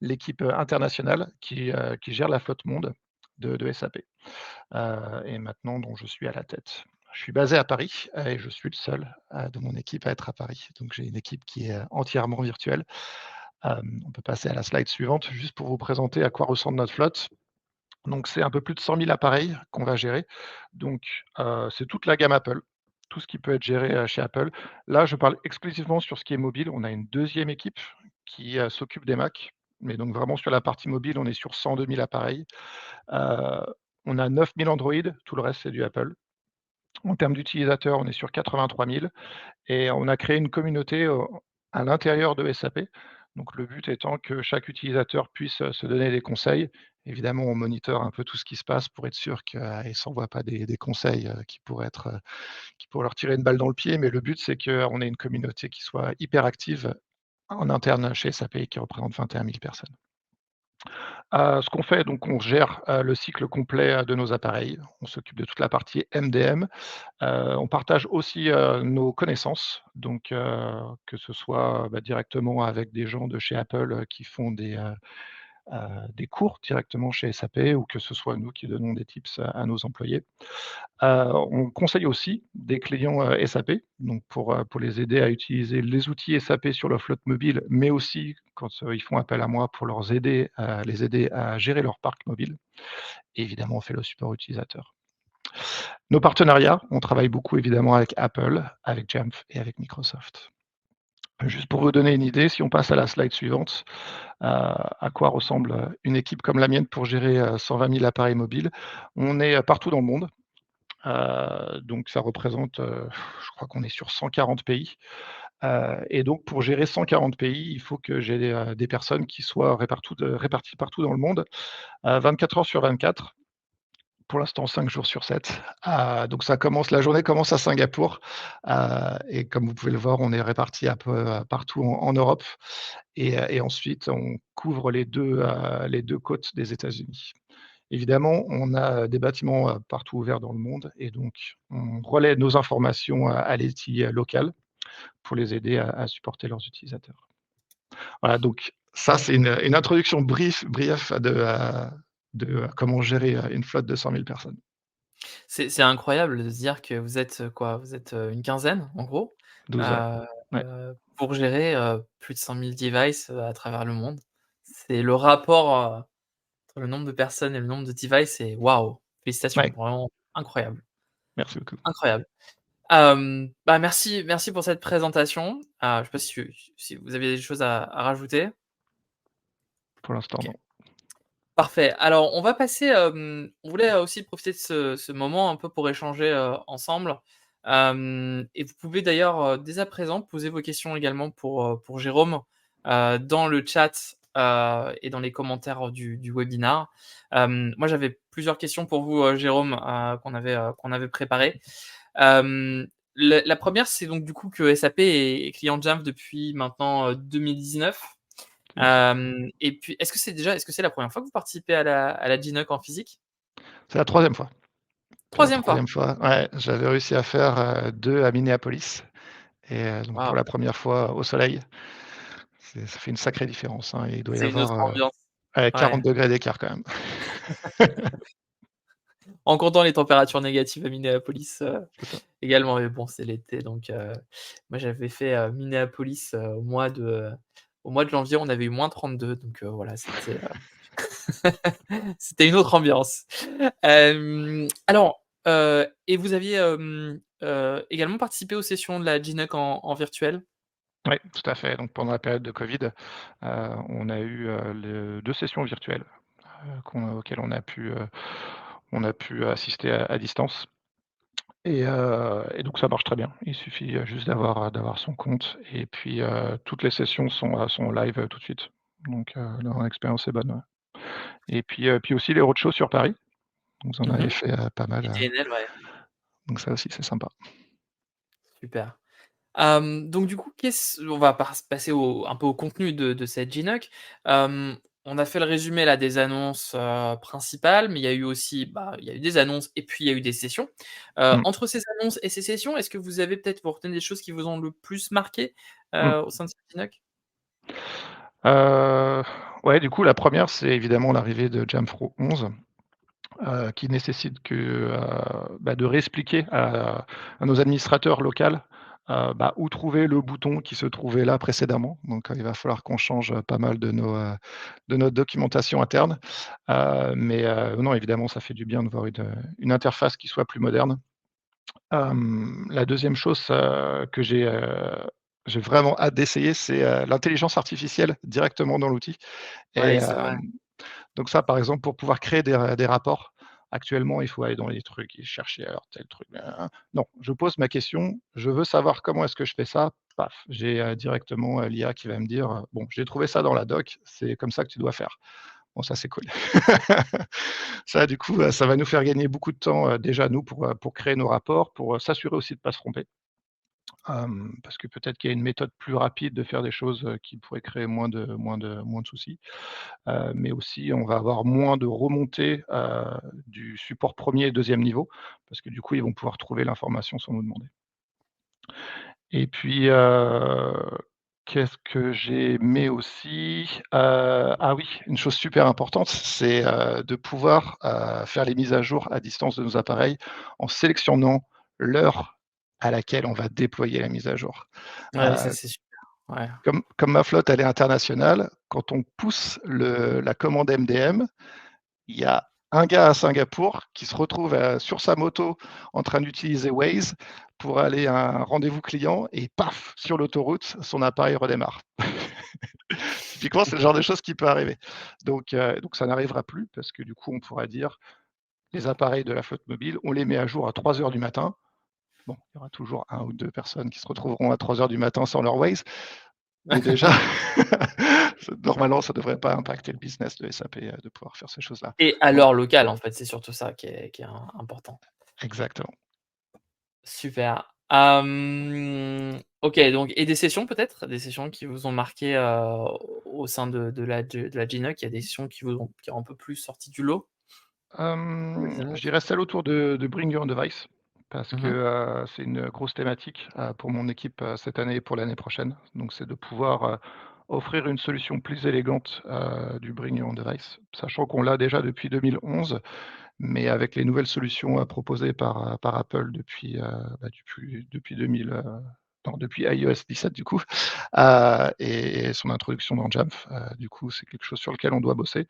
l'équipe internationale qui gère la flotte monde de SAP et maintenant dont je suis à la tête. Je suis basé à Paris et je suis le seul de mon équipe à être à Paris. Donc j'ai une équipe qui est entièrement virtuelle. On peut passer à la slide suivante, juste pour vous présenter à quoi ressemble notre flotte. Donc c'est un peu plus de 100 000 appareils qu'on va gérer. Donc c'est toute la gamme Apple, tout ce qui peut être géré chez Apple. Là, je parle exclusivement sur ce qui est mobile. On a une deuxième équipe qui s'occupe des Mac, mais donc vraiment sur la partie mobile, on est sur 102 000 appareils. On a 9 000 Android, tout le reste c'est du Apple. En termes d'utilisateurs, on est sur 83 000 et on a créé une communauté à l'intérieur de SAP. Donc le but étant que chaque utilisateur puisse se donner des conseils. Évidemment, on monitore un peu tout ce qui se passe pour être sûr qu'ils ne s'envoient pas des conseils qui pourraient leur tirer une balle dans le pied. Mais le but, c'est qu'on ait une communauté qui soit hyper active en interne chez SAP qui représente 21 000 personnes. Ce qu'on fait, donc on gère, le cycle complet, de nos appareils. On s'occupe de toute la partie MDM. On partage aussi, nos connaissances, donc que ce soit, directement avec des gens de chez Apple, qui font des cours directement chez SAP ou que ce soit nous qui donnons des tips à nos employés. On conseille aussi des clients, SAP, donc pour les aider à utiliser les outils SAP sur leur flotte mobile, mais aussi quand, ils font appel à moi pour les aider à gérer leur parc mobile et évidemment, on fait le support utilisateur. Nos partenariats, on travaille beaucoup évidemment avec Apple, avec Jamf et avec Microsoft. Juste pour vous donner une idée, si on passe à la slide suivante, à quoi ressemble, une équipe comme la mienne pour gérer, 120 000 appareils mobiles. On est, partout dans le monde. Donc ça représente, je crois qu'on est sur 140 pays. Et donc pour gérer 140 pays, il faut que j'ai des personnes qui soient réparties partout dans le monde, 24 heures sur 24, pour l'instant 5 jours sur 7. Donc la journée commence à Singapour, et comme vous pouvez le voir, on est répartis un peu, partout en Europe et ensuite on couvre les 2 côtes des États-Unis. Évidemment, on a des bâtiments, partout ouverts dans le monde et donc on relaie nos informations à l'IT local pour les aider à supporter leurs utilisateurs. Voilà, donc ça, c'est une introduction briève de comment gérer, une flotte de 100 000 personnes. C'est incroyable de se dire que vous êtes, quoi? Vous êtes, une quinzaine en gros, 12, ouais. Ouais, pour gérer, plus de 100 000 devices, à travers le monde. C'est le rapport, entre le nombre de personnes et le nombre de devices, c'est waouh! Félicitations, ouais, vraiment incroyable, merci beaucoup, incroyable. Merci pour cette présentation. Je sais pas si vous aviez des choses à rajouter? pour l'instant, OK. non. Parfait. Alors, on va passer, on voulait aussi profiter de ce moment un peu pour échanger, ensemble. Et vous pouvez d'ailleurs, dès à présent, poser vos questions également pour Jérôme, dans le chat, et dans les commentaires du webinar. Moi, j'avais plusieurs questions pour vous, Jérôme, qu'on avait préparées. La 1re, c'est donc du coup que SAP est client Jamf depuis maintenant, 2019. Yes. Et puis, est-ce que c'est la première fois que vous participez à la GNOC en physique? C'est la troisième fois. C'est la 3e fois? troisième fois, ouais, j'avais réussi à faire, 2 à Minneapolis et donc pour Waouh, la première fois au soleil. Ça fait une sacrée différence, hein, il doit y c'est une autre avoir, ambiance. ouais, Ouais, 40 degrés d'écart quand même. en comptant les températures négatives à Minneapolis, C'est ça. également, mais bon, c'est l'été donc moi j'avais fait, Minneapolis, au mois de janvier, on avait eu -32 donc voilà, c'était une autre ambiance. Alors, et vous aviez, également participé aux sessions de la GNOC en virtuel? Oui, tout à fait. Donc pendant la période de Covid, on a eu, le 2 sessions virtuelles, auxquelles on a pu assister à distance et donc ça marche très bien. Il suffit, juste d'avoir son compte et puis, toutes les sessions sont live, tout de suite. Donc, l'expérience est bonne, ouais et puis aussi les roadshows sur Paris. Vous en avez Mmh. fait, pas mal, Les TNL, ouais, donc ça aussi c'est sympa. super. Donc du coup, on va passer un peu au contenu de cette GNOC. On a fait le résumé là des annonces, principales, mais il y a eu aussi, il y a eu des annonces et puis il y a eu des sessions. Mmh, Entre ces annonces et ces sessions, est-ce que vous retenez des choses qui vous ont le plus marqué, mmh. au sein de cette GNOC? Heu, ouais, du coup, la première, c'est évidemment l'arrivée de Jamfro 11, qui nécessite de réexpliquer à nos administrateurs locaux, où trouver le bouton qui se trouvait là précédemment. Donc, il va falloir qu'on change, pas mal de notre documentation interne. Non, évidemment, ça fait du bien de voir une interface qui soit plus moderne. La deuxième chose, que j'ai vraiment hâte d'essayer, c'est, l'intelligence artificielle directement dans l'outil et Ouais, c'est vrai. donc ça, par exemple, pour pouvoir créer des rapports, actuellement, il faut aller dans les trucs et chercher alors tel truc, non, je pose ma question, je veux savoir comment est-ce que je fais ça, paf, j'ai, directement, l'IA qui va me dire, «Bon, j'ai trouvé ça dans la doc, c'est comme ça que tu dois faire». Bon, ça, c'est cool. Ça, du coup, ça va nous faire gagner beaucoup de temps, déjà nous pour créer nos rapports, pour, s'assurer aussi de ne pas se tromper. parce que peut-être qu'il y a une méthode plus rapide de faire des choses, qui pourrait créer moins de soucis. Mais aussi on va avoir moins de remontées, du support premier et deuxième niveau, parce que du coup, ils vont pouvoir trouver l'information sans nous demander. Et puis, qu'est-ce que j'ai aimé aussi? Ah oui, une chose super importante, c'est, de pouvoir, faire les mises à jour à distance de nos appareils en sélectionnant l'heure à laquelle on va déployer la mise à jour. Ouais, ça Heu, c'est super. Ouais. comme ma flotte, elle est internationale, quand on pousse la commande MDM, il y a un gars à Singapour qui se retrouve, sur sa moto en train d'utiliser Waze pour aller à un rendez-vous client et paf! Sur l'autoroute, son appareil redémarre. Typiquement, c'est le genre de choses qui peut arriver. Donc ça n'arrivera plus parce que du coup, on pourra dire: «Les appareils de la flotte mobile, on les met à jour à 3 heures du matin». Bon, il y aura toujours un ou 2 personnes qui se retrouveront à 3 heures du matin sans leur Waze, mais déjà, normalement, ça ne devrait pas impacter le business de SAP, de pouvoir faire ces choses-là. Et à Donc l'heure locale, en fait, c'est surtout ça qui est important. exactement. Super. OK, donc et des sessions peut-être? Des sessions qui vous ont marqué, au sein de la GNOC? Il y a des sessions qui ont un peu plus sorti du lot? Je dirais celle autour de Bring Your Own Device parce que, Mmh. c'est une grosse thématique, pour mon équipe, cette année et pour l'année prochaine. Donc c'est de pouvoir, offrir une solution plus élégante, du Bring Your Own Device, sachant qu'on l'a déjà depuis 2011, mais avec les nouvelles solutions, proposées par Apple depuis 2000, non, depuis iOS 17 du coup, et son introduction dans Jamf, du coup, c'est quelque chose sur lequel on doit bosser.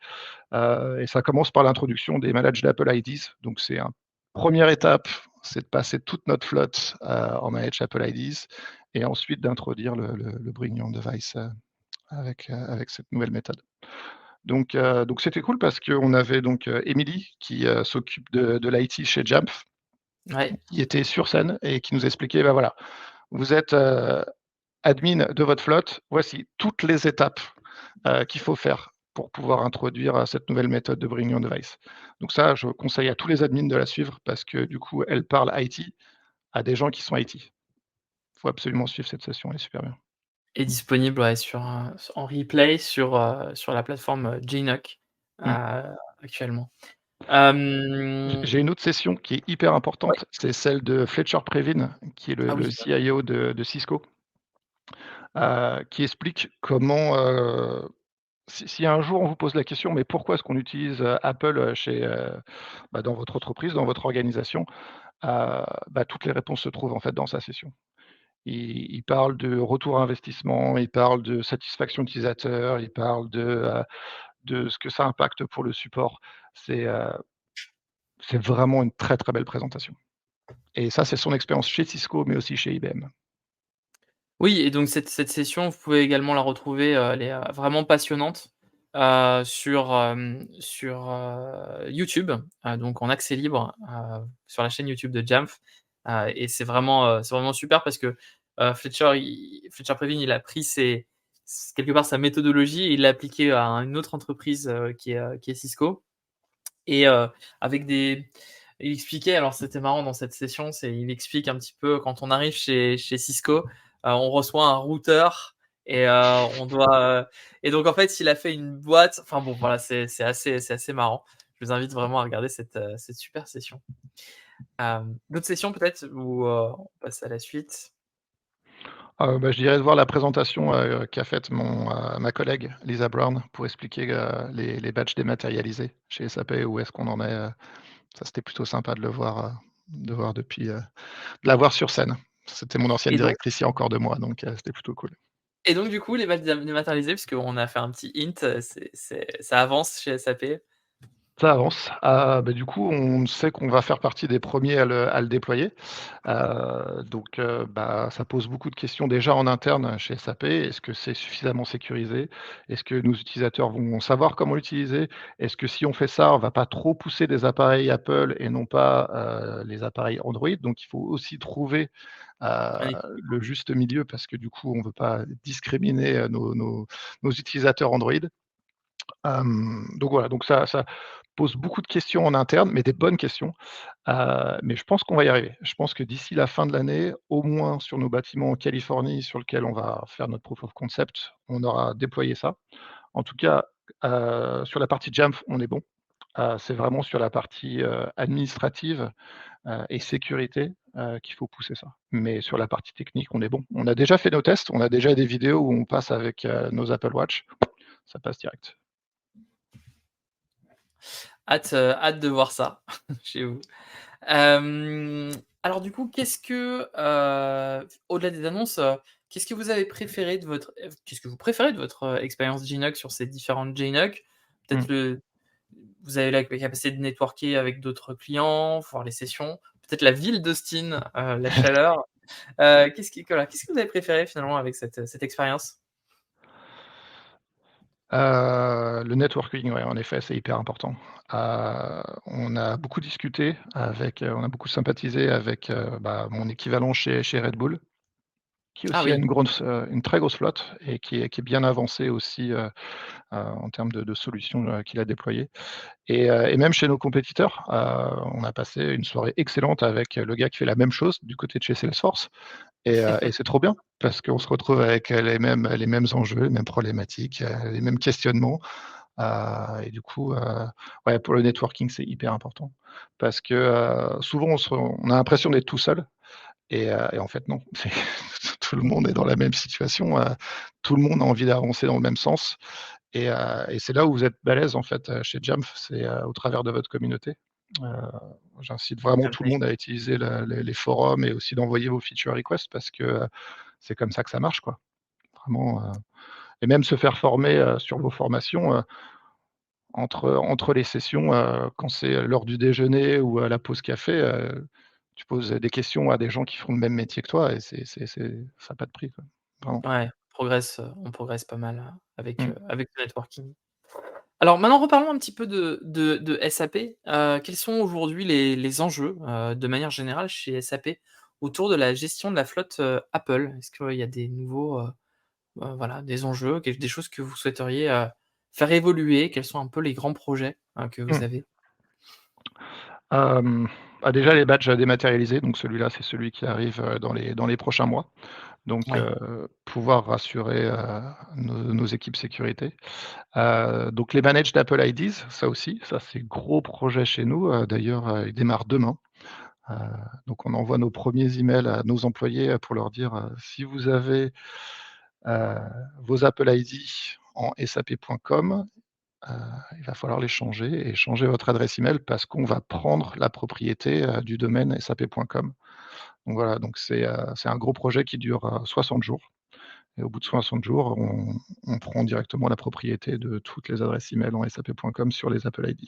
Et ça commence par l'introduction des Managed Apple IDs. Donc c'est un première étape, c'est de passer toute notre flotte, en Managed Apple IDs et ensuite d'introduire le Bring Your Own Device, avec cette nouvelle méthode. Donc c'était cool parce qu'on avait donc, Émilie qui, s'occupe de l'IT chez Jamf, Ouais. qui était sur scène et qui nous expliquait: «Bah, voilà, vous êtes, admin de votre flotte, voici toutes les étapes, qu'il faut faire pour pouvoir introduire, cette nouvelle méthode de Bring Your Own Device». Donc ça, je conseille à tous les admins de la suivre parce que du coup, elle parle IT à des gens qui sont IT. Il faut absolument suivre cette session, elle est super bien. Et disponible, ouais, en replay sur la plateforme, GNOC, Mmh. actuellement. J'ai une autre session qui est hyper Ouais. importante, c'est celle de Fletcher Previn, qui est le Ah le oui, CIO de Cisco, qui explique comment, si un jour on vous pose la question: «Mais pourquoi est-ce qu'on utilise, Apple, dans votre entreprise, dans votre organisation?» Toutes les réponses se trouvent en fait dans sa session. Il parle de retour à investissement, il parle de satisfaction utilisateur, il parle de ce que ça impacte pour le support. C'est, heu, c'est vraiment une très, très belle présentation et ça, c'est son expérience chez Cisco, mais aussi chez IBM. oui, et donc cette session, vous pouvez également la retrouver, elle est, vraiment passionnante, sur YouTube, donc en accès libre, sur la chaîne YouTube de Jamf, et c'est vraiment super parce que, Fletcher Previn, il a pris quelque part sa méthodologie et il l'a appliquée à une autre entreprise, qui est Cisco. Et avec des il expliquait, alors c'était marrant dans cette session, il explique un petit peu quand on arrive chez Cisco, on reçoit un routeur et on doit, et donc en fait, il a fait une boîte, enfin bon voilà, c'est assez marrant. Je vous invite vraiment à regarder cette super session. D'autres sessions peut-être ou on passe à la suite? Je dirais de voir la présentation, qu'a faite ma collègue Lisa Brown pour expliquer, les badges dématérialisés chez SAP, où est-ce qu'on en est, ça c'était plutôt sympa de voir depuis, de la voir sur scène. C'était mon ancienne Et donc directrice il y a encore 2 mois, donc c'était plutôt cool. du coup, les badges dématérialisés, puisqu'on a fait un petit hint, ça avance chez SAP? Ça avance. Du coup, on sait qu'on va faire partie des premiers à le déployer. Ça pose beaucoup de questions déjà en interne chez SAP. Est-ce que c'est suffisamment sécurisé? Est-ce que nos utilisateurs vont savoir comment l'utiliser? Est-ce que si on fait ça, on va pas trop pousser des appareils Apple et non pas, les appareils Android? Donc il faut aussi trouver, heu, Un le juste milieu parce que du coup, on veut pas discriminer, nos utilisateurs Android. Donc voilà, donc ça pose beaucoup de questions en interne, mais des bonnes questions. Mais je pense qu'on va y arriver. Je pense que d'ici la fin de l'année, au moins sur nos bâtiments en Californie sur lequel on va faire notre proof of concept, on aura déployé ça. En tout cas, sur la partie Jamf, on est bon. C'est vraiment sur la partie, administrative, et sécurité, qu'il faut pousser ça. Mais sur la partie technique, on est bon. On a déjà fait nos tests, on a déjà des vidéos où on passe avec, nos Apple Watch, ça passe direct. Hâte de voir ça chez vous. Hem, alors du coup, au-delà des annonces, qu'est-ce que vous avez préféré de votre qu'est-ce que vous préférez de votre, expérience Ginox sur ces différentes Ginox? Mmh. Peut-être vous avez la capacité de networker avec d'autres clients, voir les sessions, peut-être la ville d'Austin, la chaleur. Qu'est-ce que vous avez préféré finalement avec cette expérience? Le networking, ouais, en effet, c'est hyper important. On a beaucoup discuté avec, on a beaucoup sympathisé avec, mon équivalent chez Red Bull, qui Ah aussi a oui, une très grosse flotte et qui est bien avancée aussi, en termes de solutions, qu'il a déployées. Et même chez nos compétiteurs, on a passé une soirée excellente avec, le gars qui fait la même chose du côté de chez Salesforce et c'est trop bien parce qu'on se retrouve avec, les mêmes enjeux, les mêmes problématiques, les mêmes questionnements, et du coup, ouais, pour le networking, c'est hyper important parce que, souvent on a l'impression d'être tout seul et en fait non, c'est tout le monde est dans la même situation, tout le monde a envie d'avancer dans le même sens et c'est là où vous êtes balèze en fait, chez Jamf, c'est, au travers de votre communauté. Heu, J'incite tout vraiment à tout le fait. monde à utiliser les forums et aussi d'envoyer vos feature requests parce que, c'est comme ça que ça marche, quoi. Vraiment, et même se faire former, sur vos formations, entre les sessions, quand c'est l'heure du déjeuner ou à la pause café, tu poses des questions à des gens qui font le même métier que toi et ça a pas de prix, quoi. Vraiment. Ouais, on progresse pas mal, Mmh. avec le networking. Alors maintenant reparlons un petit peu de SAP. Quels sont aujourd'hui les enjeux, de manière générale chez SAP autour de la gestion de la flotte, Apple? Est-ce qu'il y a des nouveaux, voilà, des enjeux, des choses que vous souhaiteriez, faire évoluer? Quels sont un peu les grands projets, que vous Mmh. avez? Hem, Déjà les badges dématérialisés, donc celui-là, c'est celui qui arrive, dans les prochains mois. Donc, Oui, pouvoir rassurer, nos équipes sécurité. Donc les managed Apple IDs, ça aussi, ça c'est gros projet chez nous, d'ailleurs, il démarre demain. Heu, donc on envoie nos premiers emails à nos employés, pour leur dire, «Si vous avez, heu, vos Apple ID en sap.com, heu, il va falloir les changer et changer votre adresse email parce qu'on va prendre la propriété, du domaine sap.com». Donc voilà, donc c'est un gros projet qui dure, 60 jours et au bout de 60 jours, on prend directement la propriété de toutes les adresses email en sap.com sur les Apple ID.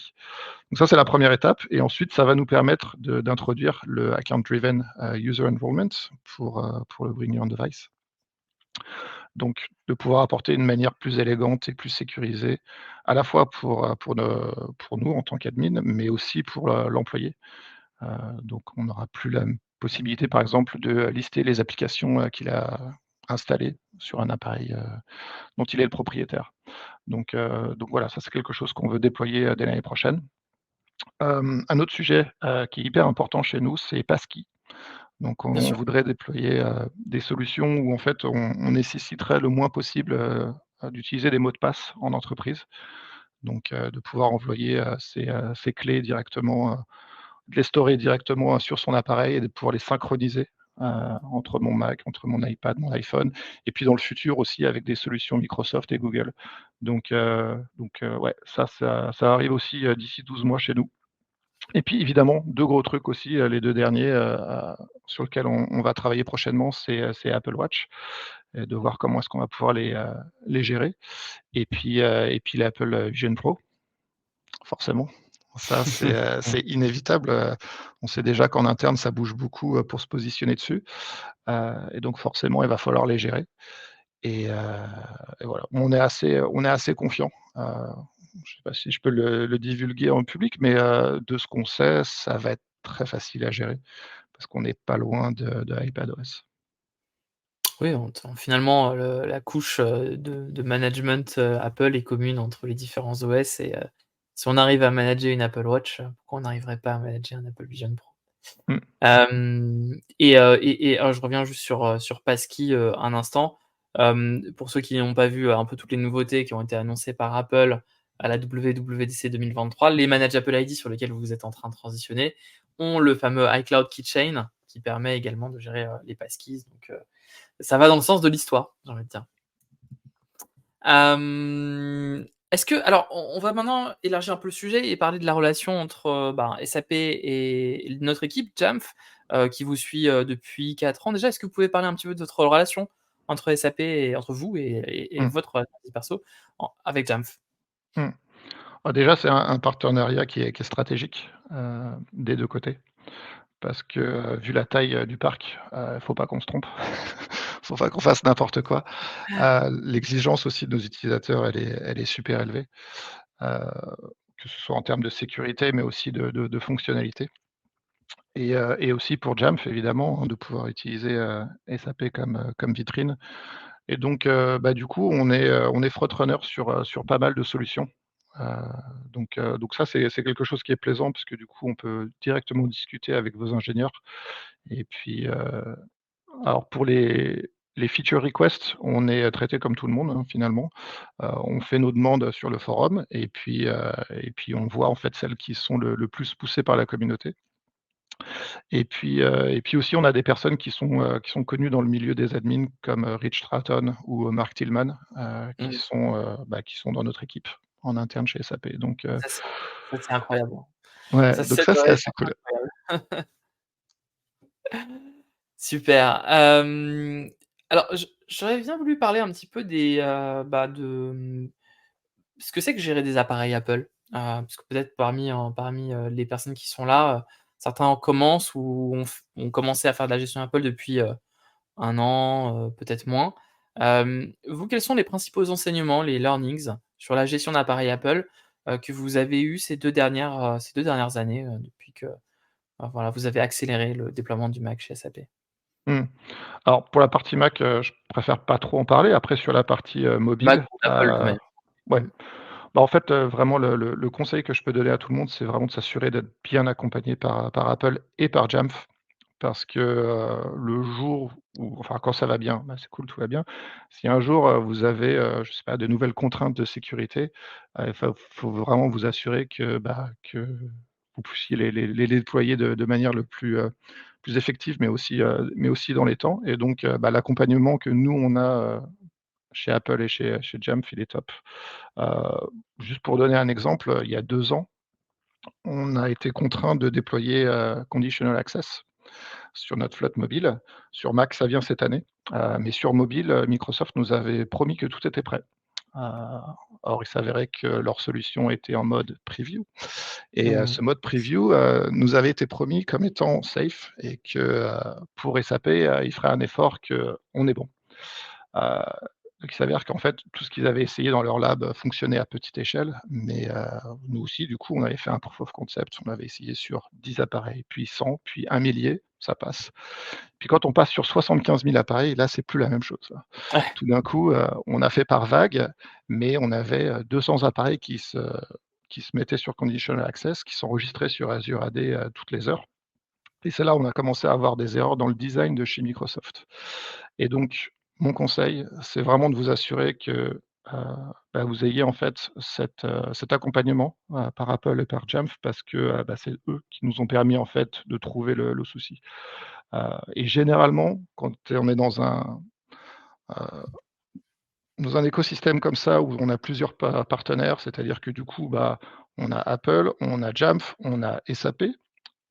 Donc ça, c'est la première étape et ensuite ça va nous permettre d'introduire le account driven, user enrollment pour le Bring Your Own Device. Donc de pouvoir apporter une manière plus élégante et plus sécurisée, à la fois pour nous en tant qu'admin, mais aussi pour, l'employé. Heu, donc on n'aura plus la possibilité, par exemple, de lister les applications, qu'il a installées sur un appareil, dont il est le propriétaire. Donc voilà, ça c'est quelque chose qu'on veut déployer, dès l'année prochaine. Un autre sujet, qui est hyper important chez nous, c'est Passkey. Donc bien on sûr. voudrait déployer, des solutions où en fait on nécessiterait le moins possible, d'utiliser des mots de passe en entreprise. Donc de pouvoir envoyer, ses clés directement, de les storer directement, sur son appareil et de pouvoir les synchroniser, heu, entre mon Mac, entre mon iPad, mon iPhone et puis dans le futur aussi avec des solutions Microsoft et Google. Donc ouais, ça arrive aussi, d'ici 12 mois chez nous. Et puis évidemment, 2 gros trucs aussi, les 2 derniers, sur lesquels on va travailler prochainement, c'est Apple Watch et de voir comment est-ce qu'on va pouvoir les gérer et puis l'Apple Vision Pro, forcément. Ça, c'est inévitable, on sait déjà qu'en interne, ça bouge beaucoup, pour se positionner dessus, et donc forcément, il va falloir les gérer et heu et voilà. On est assez confiant, je sais pas si je peux le divulguer en public, mais de ce qu'on sait, ça va être très facile à gérer parce qu'on n'est pas loin de iPadOS. Oui, finalement, la couche, de management, Apple est commune entre les différents OS Si on arrive à manager une Apple Watch, pourquoi on n'arriverait pas à manager un Apple Vision Pro? Mmh. Je reviens juste sur Passkey, un instant. Pour ceux qui n'ont pas vu, un peu toutes les nouveautés qui ont été annoncées par Apple à la WWDC 2023, les managed Apple ID sur lesquels vous êtes en train de transitionner ont le fameux iCloud Keychain qui permet également de gérer, les passkeys, donc ça va dans le sens de l'histoire, j'ai envie de dire. Est-ce que alors on va maintenant élargir un peu le sujet et parler de la relation entre, SAP et notre équipe Jamf, qui vous suit, depuis 4 ans déjà. Est-ce que vous pouvez parler un petit peu de votre relation entre SAP et entre vous et Mmh. votre relation perso avec Jamf? Mmh. Bah, déjà, c'est un partenariat qui est stratégique, des 2 côtés. Parce que, vu la taille, du parc, faut pas qu'on se trompe. Faut pas qu'on fasse n'importe quoi. L'exigence aussi de nos utilisateurs, elle est super élevée, heu, que ce soit en termes de sécurité, mais aussi de fonctionnalité et aussi pour Jamf évidemment, hein, de pouvoir utiliser, SAP comme vitrine et donc du coup, on est front-runner sur pas mal de solutions. Heu, donc ça, c'est quelque chose qui est plaisant parce que du coup, on peut directement discuter avec vos ingénieurs et puis, alors pour les feature requests, on est, traité comme tout le monde, hein, finalement. On fait nos demandes sur le forum et puis on voit en fait celles qui sont le plus poussées par la communauté et puis aussi on a des personnes qui sont connues dans le milieu des admins comme, Rich Stratton ou, Mark Tillman, Mmh. qui sont dans notre équipe en interne chez SAP Ça c'est ça c'est incroyable. ouais, Ça donc ça ça doit c'est être assez cool. incroyable. Super. Alors j'aurais bien voulu parler un petit peu ce que c'est que gérer des appareils Apple? Parce que peut-être parmi les personnes qui sont là, certains commencent ou ont commencé à faire de la gestion Apple depuis, 1 an, peut-être moins. Vous, quels sont les principaux enseignements, les learnings sur la gestion d'appareils Apple, que vous avez eus ces deux dernières années, depuis que, voilà, vous avez accéléré le déploiement du Mac chez SAP? Mmh. Alors pour la partie Mac, je préfère pas trop en parler. Après sur la partie, Mac mobile, ou Apple de manière ouais. mmh. En fait, vraiment le conseil que je peux donner à tout le monde, c'est vraiment de s'assurer d'être bien accompagné par Apple et par Jamf. Parce que, le jour où enfin quand ça va bien, c'est cool, tout va bien. Si un jour, vous avez, je sais pas, de nouvelles contraintes de sécurité, faut vraiment vous assurer que vous puissiez les déployer de manière le plus effective, mais aussi dans les temps et donc, l'accompagnement que nous on a, chez Apple et chez Jamf, il est top. Heu, Juste pour donner un exemple, il y a 2 ans, on a été contraint de déployer, Conditional Access sur notre flotte mobile. Sur Mac, ça vient cette année, mais sur mobile, Microsoft nous avait promis que tout était prêt. Heu, Or il s'avérait que leur solution était en mode preview et Mmh. ce mode preview, nous avait été promis comme étant safe et que, pour SAP, ils feraient un effort qu'on est bon. Heu, donc il s'avère qu'en fait, tout ce qu'ils avaient essayé dans leur lab, fonctionnait à petite échelle, mais nous aussi, du coup, on avait fait un proof of concept. On avait essayé sur 10 appareils, puis 100, puis un millier, ça passe. Puis quand on passe sur 75 000 appareils, là, c'est plus la même chose, là. Ouais. Tout d'un coup, on a fait par vague, mais on avait, 200 appareils qui se mettaient sur conditional access, qui s'enregistraient sur Azure AD, toutes les heures et c'est là où on a commencé à avoir des erreurs dans le design de chez Microsoft et donc mon conseil, c'est vraiment de vous assurer que, vous ayez en fait cet accompagnement, par Apple et par Jamf parce que, c'est eux qui nous ont permis en fait de trouver le souci. Et généralement, quand on est heu, dans un écosystème comme ça où on a plusieurs partenaires, c'est-à-dire que du coup, on a Apple, on a Jamf, on a SAP,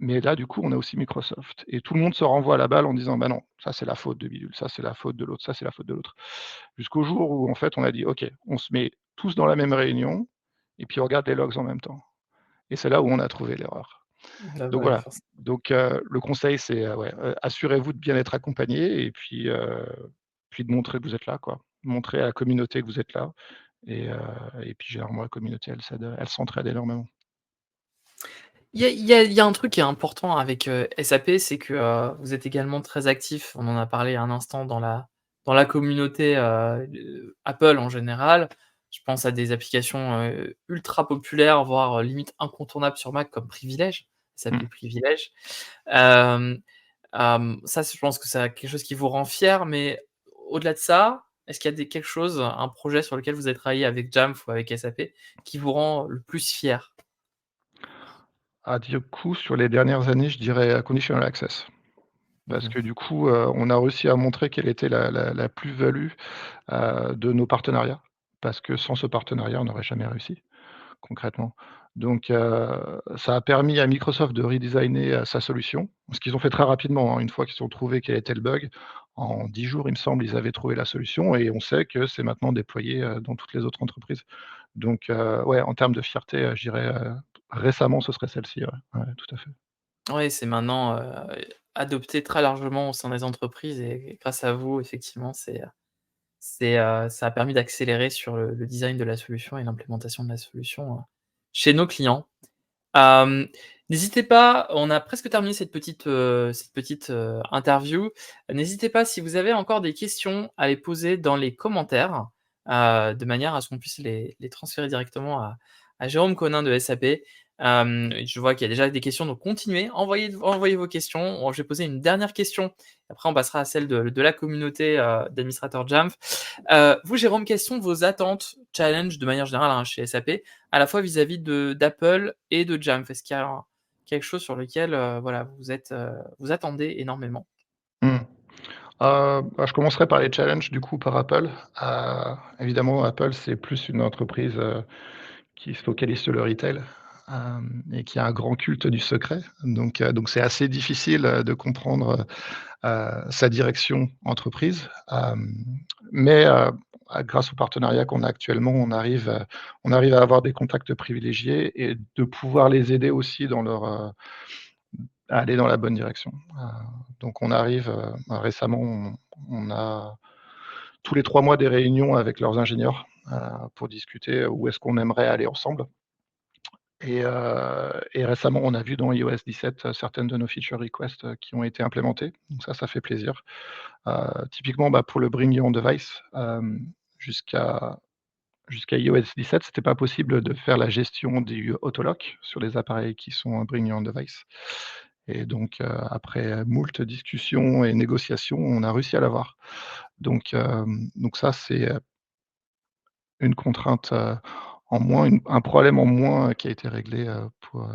mais là, du coup, on a aussi Microsoft et tout le monde se renvoie la balle en disant: «Bah, non, ça c'est la faute de bidule, ça c'est la faute de l'autre, ça c'est la faute de l'autre». Jusqu'au jour où en fait on a dit: «OK, on se met tous dans la même réunion et puis on regarde les logs en même temps» et c'est là où on a trouvé l'erreur. Bah, Donc ouais, voilà, forcément. donc le conseil c'est, ouais, assurez-vous de bien être accompagné et puis de montrer que vous êtes là, quoi. Montrer à la communauté que vous êtes là et heu et puis généralement la communauté elle s'entraide énormément. Il y a un truc qui est important avec, SAP, c'est que, vous êtes également très actif, on en a parlé un instant dans la communauté, Apple en général. Je pense à des applications, ultra populaires, voire, limite incontournables sur Mac comme Privilège, ça Mmh. s'appelle Privilège. Hem, Ça, je pense que c'est quelque chose qui vous rend fier, mais au-delà de ça, est-ce qu'il y a quelque chose, un projet sur lequel vous avez travaillé avec Jamf ou avec SAP qui vous rend le plus fier? Ah, du coup, sur les dernières années, je dirais, Conditional Access. Parce Mmh. que du coup, on a réussi à montrer quelle était la plus-value, de nos partenariats. Parce que sans ce partenariat, on n'aurait jamais réussi, concrètement. Donc, ça a permis à Microsoft de redesigner, sa solution. Ce qu'ils ont fait très rapidement, hein, une fois qu'ils ont trouvé quel était le bug. En 10 jours, il me semble, ils avaient trouvé la solution et on sait que c'est maintenant déployé, dans toutes les autres entreprises. Donc, ouais, en termes de fierté, je dirais, récemment, ce serait celle-ci, ouais. Ouais, tout à fait. Ouais, c'est maintenant, adopté très largement au sein des entreprises et grâce à vous, effectivement, ça a permis d'accélérer sur le design de la solution et l'implémentation de la solution, chez nos clients. Hem, N'hésitez pas, on a presque terminé cette petite interview. N'hésitez pas, si vous avez encore des questions, à les poser dans les commentaires, de manière à ce qu'on puisse les transférer directement à Jérôme Connin de SAP. Je vois qu'il y a déjà des questions, donc continuez, envoyez vos questions. Bon, je vais poser une dernière question, après on passera à celle de la communauté, d'administrateurs Jamf. Vous, Jérôme, quelles sont vos attentes, challenges de manière générale, hein, chez SAP, à la fois vis-à-vis d'Apple et de Jamf? Est-ce qu'il y a quelque chose sur lequel, voilà, vous attendez énormément? Mmh. Bah, je commencerai par les challenges, du coup, par Apple. Évidemment, Apple, c'est plus une entreprise, qui se focalise sur le retail, et qui a un grand culte du secret. Donc c'est assez difficile, de comprendre, sa direction entreprise. Mais grâce au partenariat qu'on a actuellement, on arrive à avoir des contacts privilégiés et de pouvoir les aider aussi dans leur, à aller dans la bonne direction. Donc on arrive, récemment, on a tous les 3 mois des réunions avec leurs ingénieurs, pour discuter où est-ce qu'on aimerait aller ensemble. Et récemment, on a vu dans iOS 17, certaines de nos feature requests, qui ont été implémentées. Donc ça fait plaisir. Typiquement, bah, pour le Bring Your Own Device, jusqu'à jusqu'à iOS 17, c'était pas possible de faire la gestion du autolock sur les appareils qui sont Bring Your Own Device. Et donc, après moult discussions et négociations, on a réussi à l'avoir. Donc ça, c'est, une contrainte, en moins, un problème en moins, qui a été réglé, pour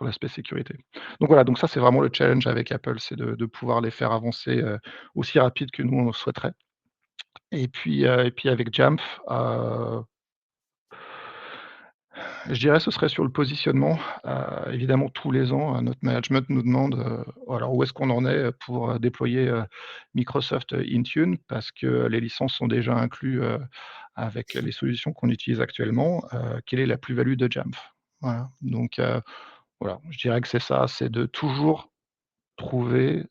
l'aspect sécurité. Donc voilà, donc ça, c'est vraiment le challenge avec Apple, c'est de pouvoir les faire avancer, aussi rapide que nous on le souhaiterait. Et puis avec Jamf, je dirais ce serait sur le positionnement. Évidemment tous les ans, notre management nous demande, alors où est-ce qu'on en est, pour, déployer, Microsoft Intune parce que les licences sont déjà inclus, avec les solutions qu'on utilise actuellement. Quelle est la plus-value de Jamf? Voilà, donc voilà, je dirais que c'est ça, c'est de toujours trouver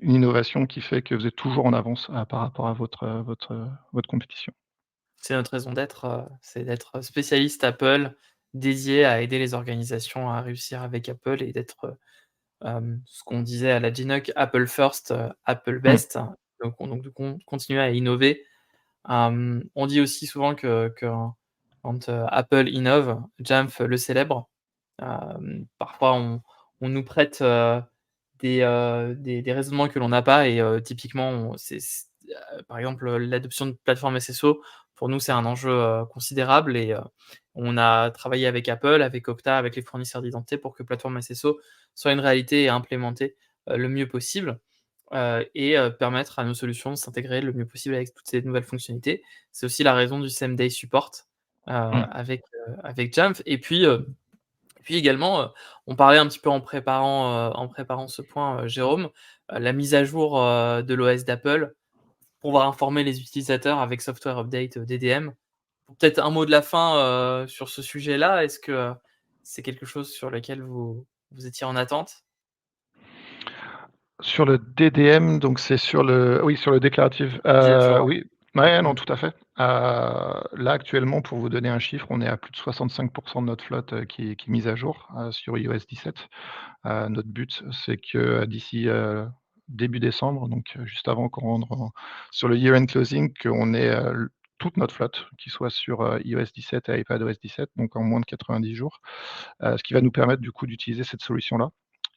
une innovation qui fait que vous êtes toujours en avance, par rapport à votre compétition. C'est notre raison d'être, c'est d'être spécialiste Apple, dédié à aider les organisations à réussir avec Apple et d'être, ce qu'on disait à la Ginoc, Apple first, Apple Mmh, best. Donc de continuer à innover. On dit aussi souvent que quand, Apple innove, Jamf le célèbre. Parfois on nous prête, des raisonnements que l'on n'a pas et typiquement par exemple, l'adoption de plateformes SSO, pour nous, c'est un enjeu, considérable et on a travaillé avec Apple, avec Okta, avec les fournisseurs d'identité pour que plateforme SSO soit une réalité et implémentée, le mieux possible, et permettre à nos solutions de s'intégrer le mieux possible avec toutes ces nouvelles fonctionnalités. C'est aussi la raison du same day support, mmh, avec Jamf et puis également, on parlait un petit peu en préparant ce point, Jérôme, la mise à jour, de l'OS d'Apple pour pouvoir informer les utilisateurs avec Software Update, DDM. Peut-être un mot de la fin, sur ce sujet-là. Est-ce que, c'est quelque chose sur lequel vous étiez en attente? sur le DDM, donc c'est sur le oui, sur le déclaratif, Mise à jour, oui, ouais, non, mmh. tout à fait. Là, actuellement, pour vous donner un chiffre, on est à plus de 65 de notre flotte, qui est mise à jour, sur iOS 17. Notre but, c'est que d'ici, début décembre, donc juste avant qu'on rentre sur le year-end closing, qu'on ait, toute notre flotte, qui soit sur iOS 17 et iPadOS 17, donc en moins de 90 jours, ce qui va nous permettre du coup d'utiliser cette solution-là.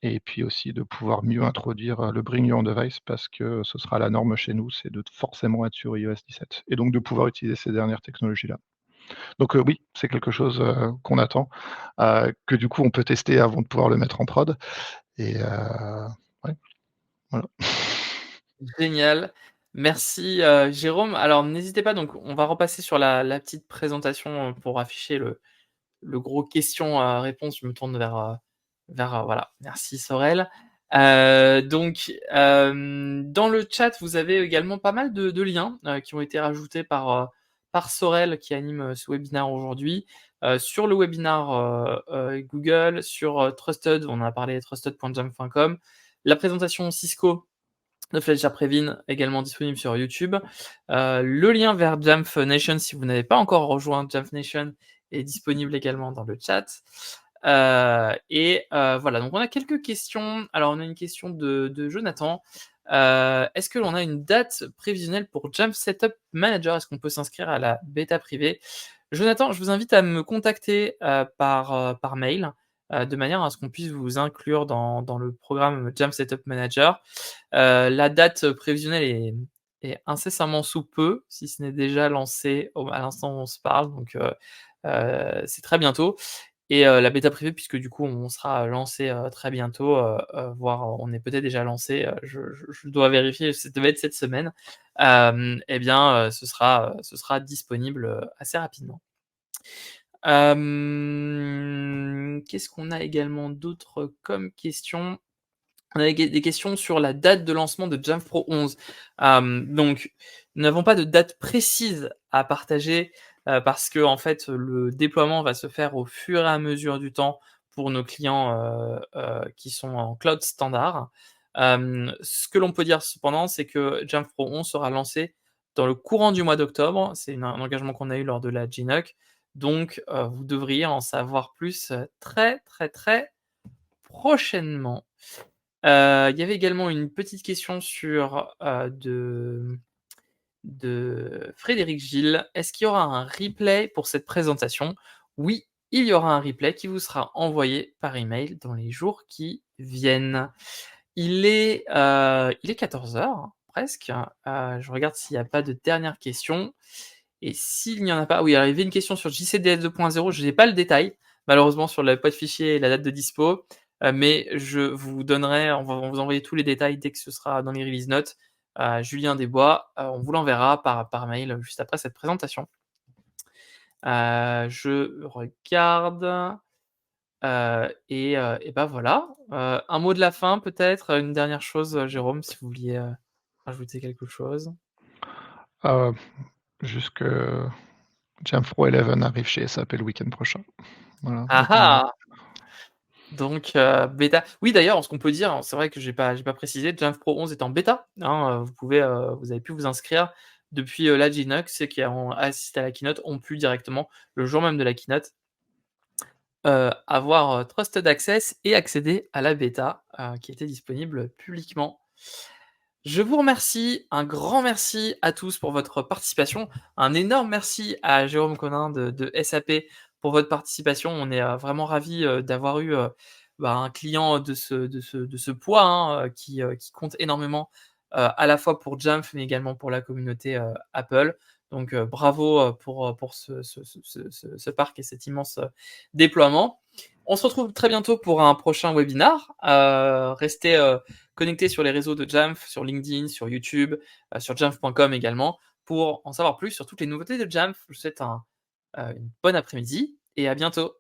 Et puis aussi de pouvoir mieux introduire le Bring Your Own Device parce que ce sera la norme chez nous, c'est de forcément être sur iOS 17 et donc de pouvoir utiliser ces dernières technologies-là. Donc oui, c'est quelque chose qu'on attend, que du coup on peut tester avant de pouvoir le mettre en prod. Et ouais, voilà. Génial. Merci, Jérôme. Alors n'hésitez pas, donc on va repasser sur la petite présentation, pour afficher le gros question, réponse. Je me tourne vers, voilà. Merci Sorel. Donc, dans le chat, vous avez également pas mal de liens, qui ont été rajoutés par Sorel qui anime, ce webinaire aujourd'hui. Sur le webinaire, Google, sur, Trusted, on a parlé trusted.jamf.com. La présentation Cisco de Fletcher Previn, également disponible sur YouTube. Le lien vers Jamf Nation, si vous n'avez pas encore rejoint Jamf Nation, est disponible également dans le chat. Voilà, donc on a quelques questions. Alors on a une question de Jonathan. Est-ce que l'on a une date prévisionnelle pour Jamf Setup Manager? Est-ce qu'on peut s'inscrire à la bêta privée? Jonathan, je vous invite à me contacter par mail, de manière à ce qu'on puisse vous inclure dans le programme Jamf Setup Manager. La date prévisionnelle est incessamment sous peu, si ce n'est déjà lancé à l'instant où on se parle, donc c'est très bientôt. Et la bêta privée, puisque du coup on sera lancé très bientôt, voire on est peut-être déjà lancé, je dois vérifier, ça devait être cette semaine. Eh bien, ce sera disponible assez rapidement. Qu'est-ce qu'on a également d'autre comme question? On a des questions sur la date de lancement de Jamf Pro 11. Donc, nous n'avons pas de date précise à partager parce que en fait, le déploiement va se faire au fur et à mesure du temps pour nos clients qui sont en cloud standard. Ce que l'on peut dire cependant, c'est que Jamf Pro 11 sera lancé dans le courant du mois d'octobre. C'est un engagement qu'on a eu lors de la GNUC. Donc, vous devriez en savoir plus très, très, très prochainement. Il y avait également une petite question sur de Frédéric Gilles. Est-ce qu'il y aura un replay pour cette présentation? Oui, il y aura un replay qui vous sera envoyé par email dans les jours qui viennent. Il est 14h presque. Je regarde s'il n'y a pas de dernière question. Et s'il n'y en a pas, oui, alors il y avait une question sur JCDS 2.0. Je n'ai pas le détail, malheureusement, sur le pod fichier et la date de dispo. Mais je vous donnerai, on va vous envoyer tous les détails dès que ce sera dans les release notes. Julien Desbois, on vous l'enverra par mail juste après cette présentation. Je regarde. Et ben voilà. Un mot de la fin peut-être, une dernière chose, Jérôme, si vous vouliez rajouter quelque chose. Juste que Jamf Pro 11 arrive chez SAP le week-end prochain. Voilà. Ah ah! Donc bêta. Oui, d'ailleurs, ce qu'on peut dire, c'est vrai que j'ai pas précisé, Jamf Pro 11 est en bêta, hein, vous avez pu vous inscrire depuis la GNUC. Ceux qui ont assisté à la keynote ont pu directement, le jour même de la keynote, avoir Trusted Access et accéder à la bêta qui était disponible publiquement. Je vous remercie, un grand merci à tous pour votre participation. Un énorme merci à Jérôme Connin de SAP pour votre participation. On est vraiment ravis d'avoir eu un client de ce poids, hein, qui compte énormément à la fois pour Jamf mais également pour la communauté Apple. Donc bravo pour ce parc et cet immense déploiement. On se retrouve très bientôt pour un prochain webinar. Restez connectés sur les réseaux de Jamf, sur LinkedIn, sur YouTube, sur jamf.com également, pour en savoir plus sur toutes les nouveautés de Jamf. Je vous souhaite une bonne après-midi et à bientôt.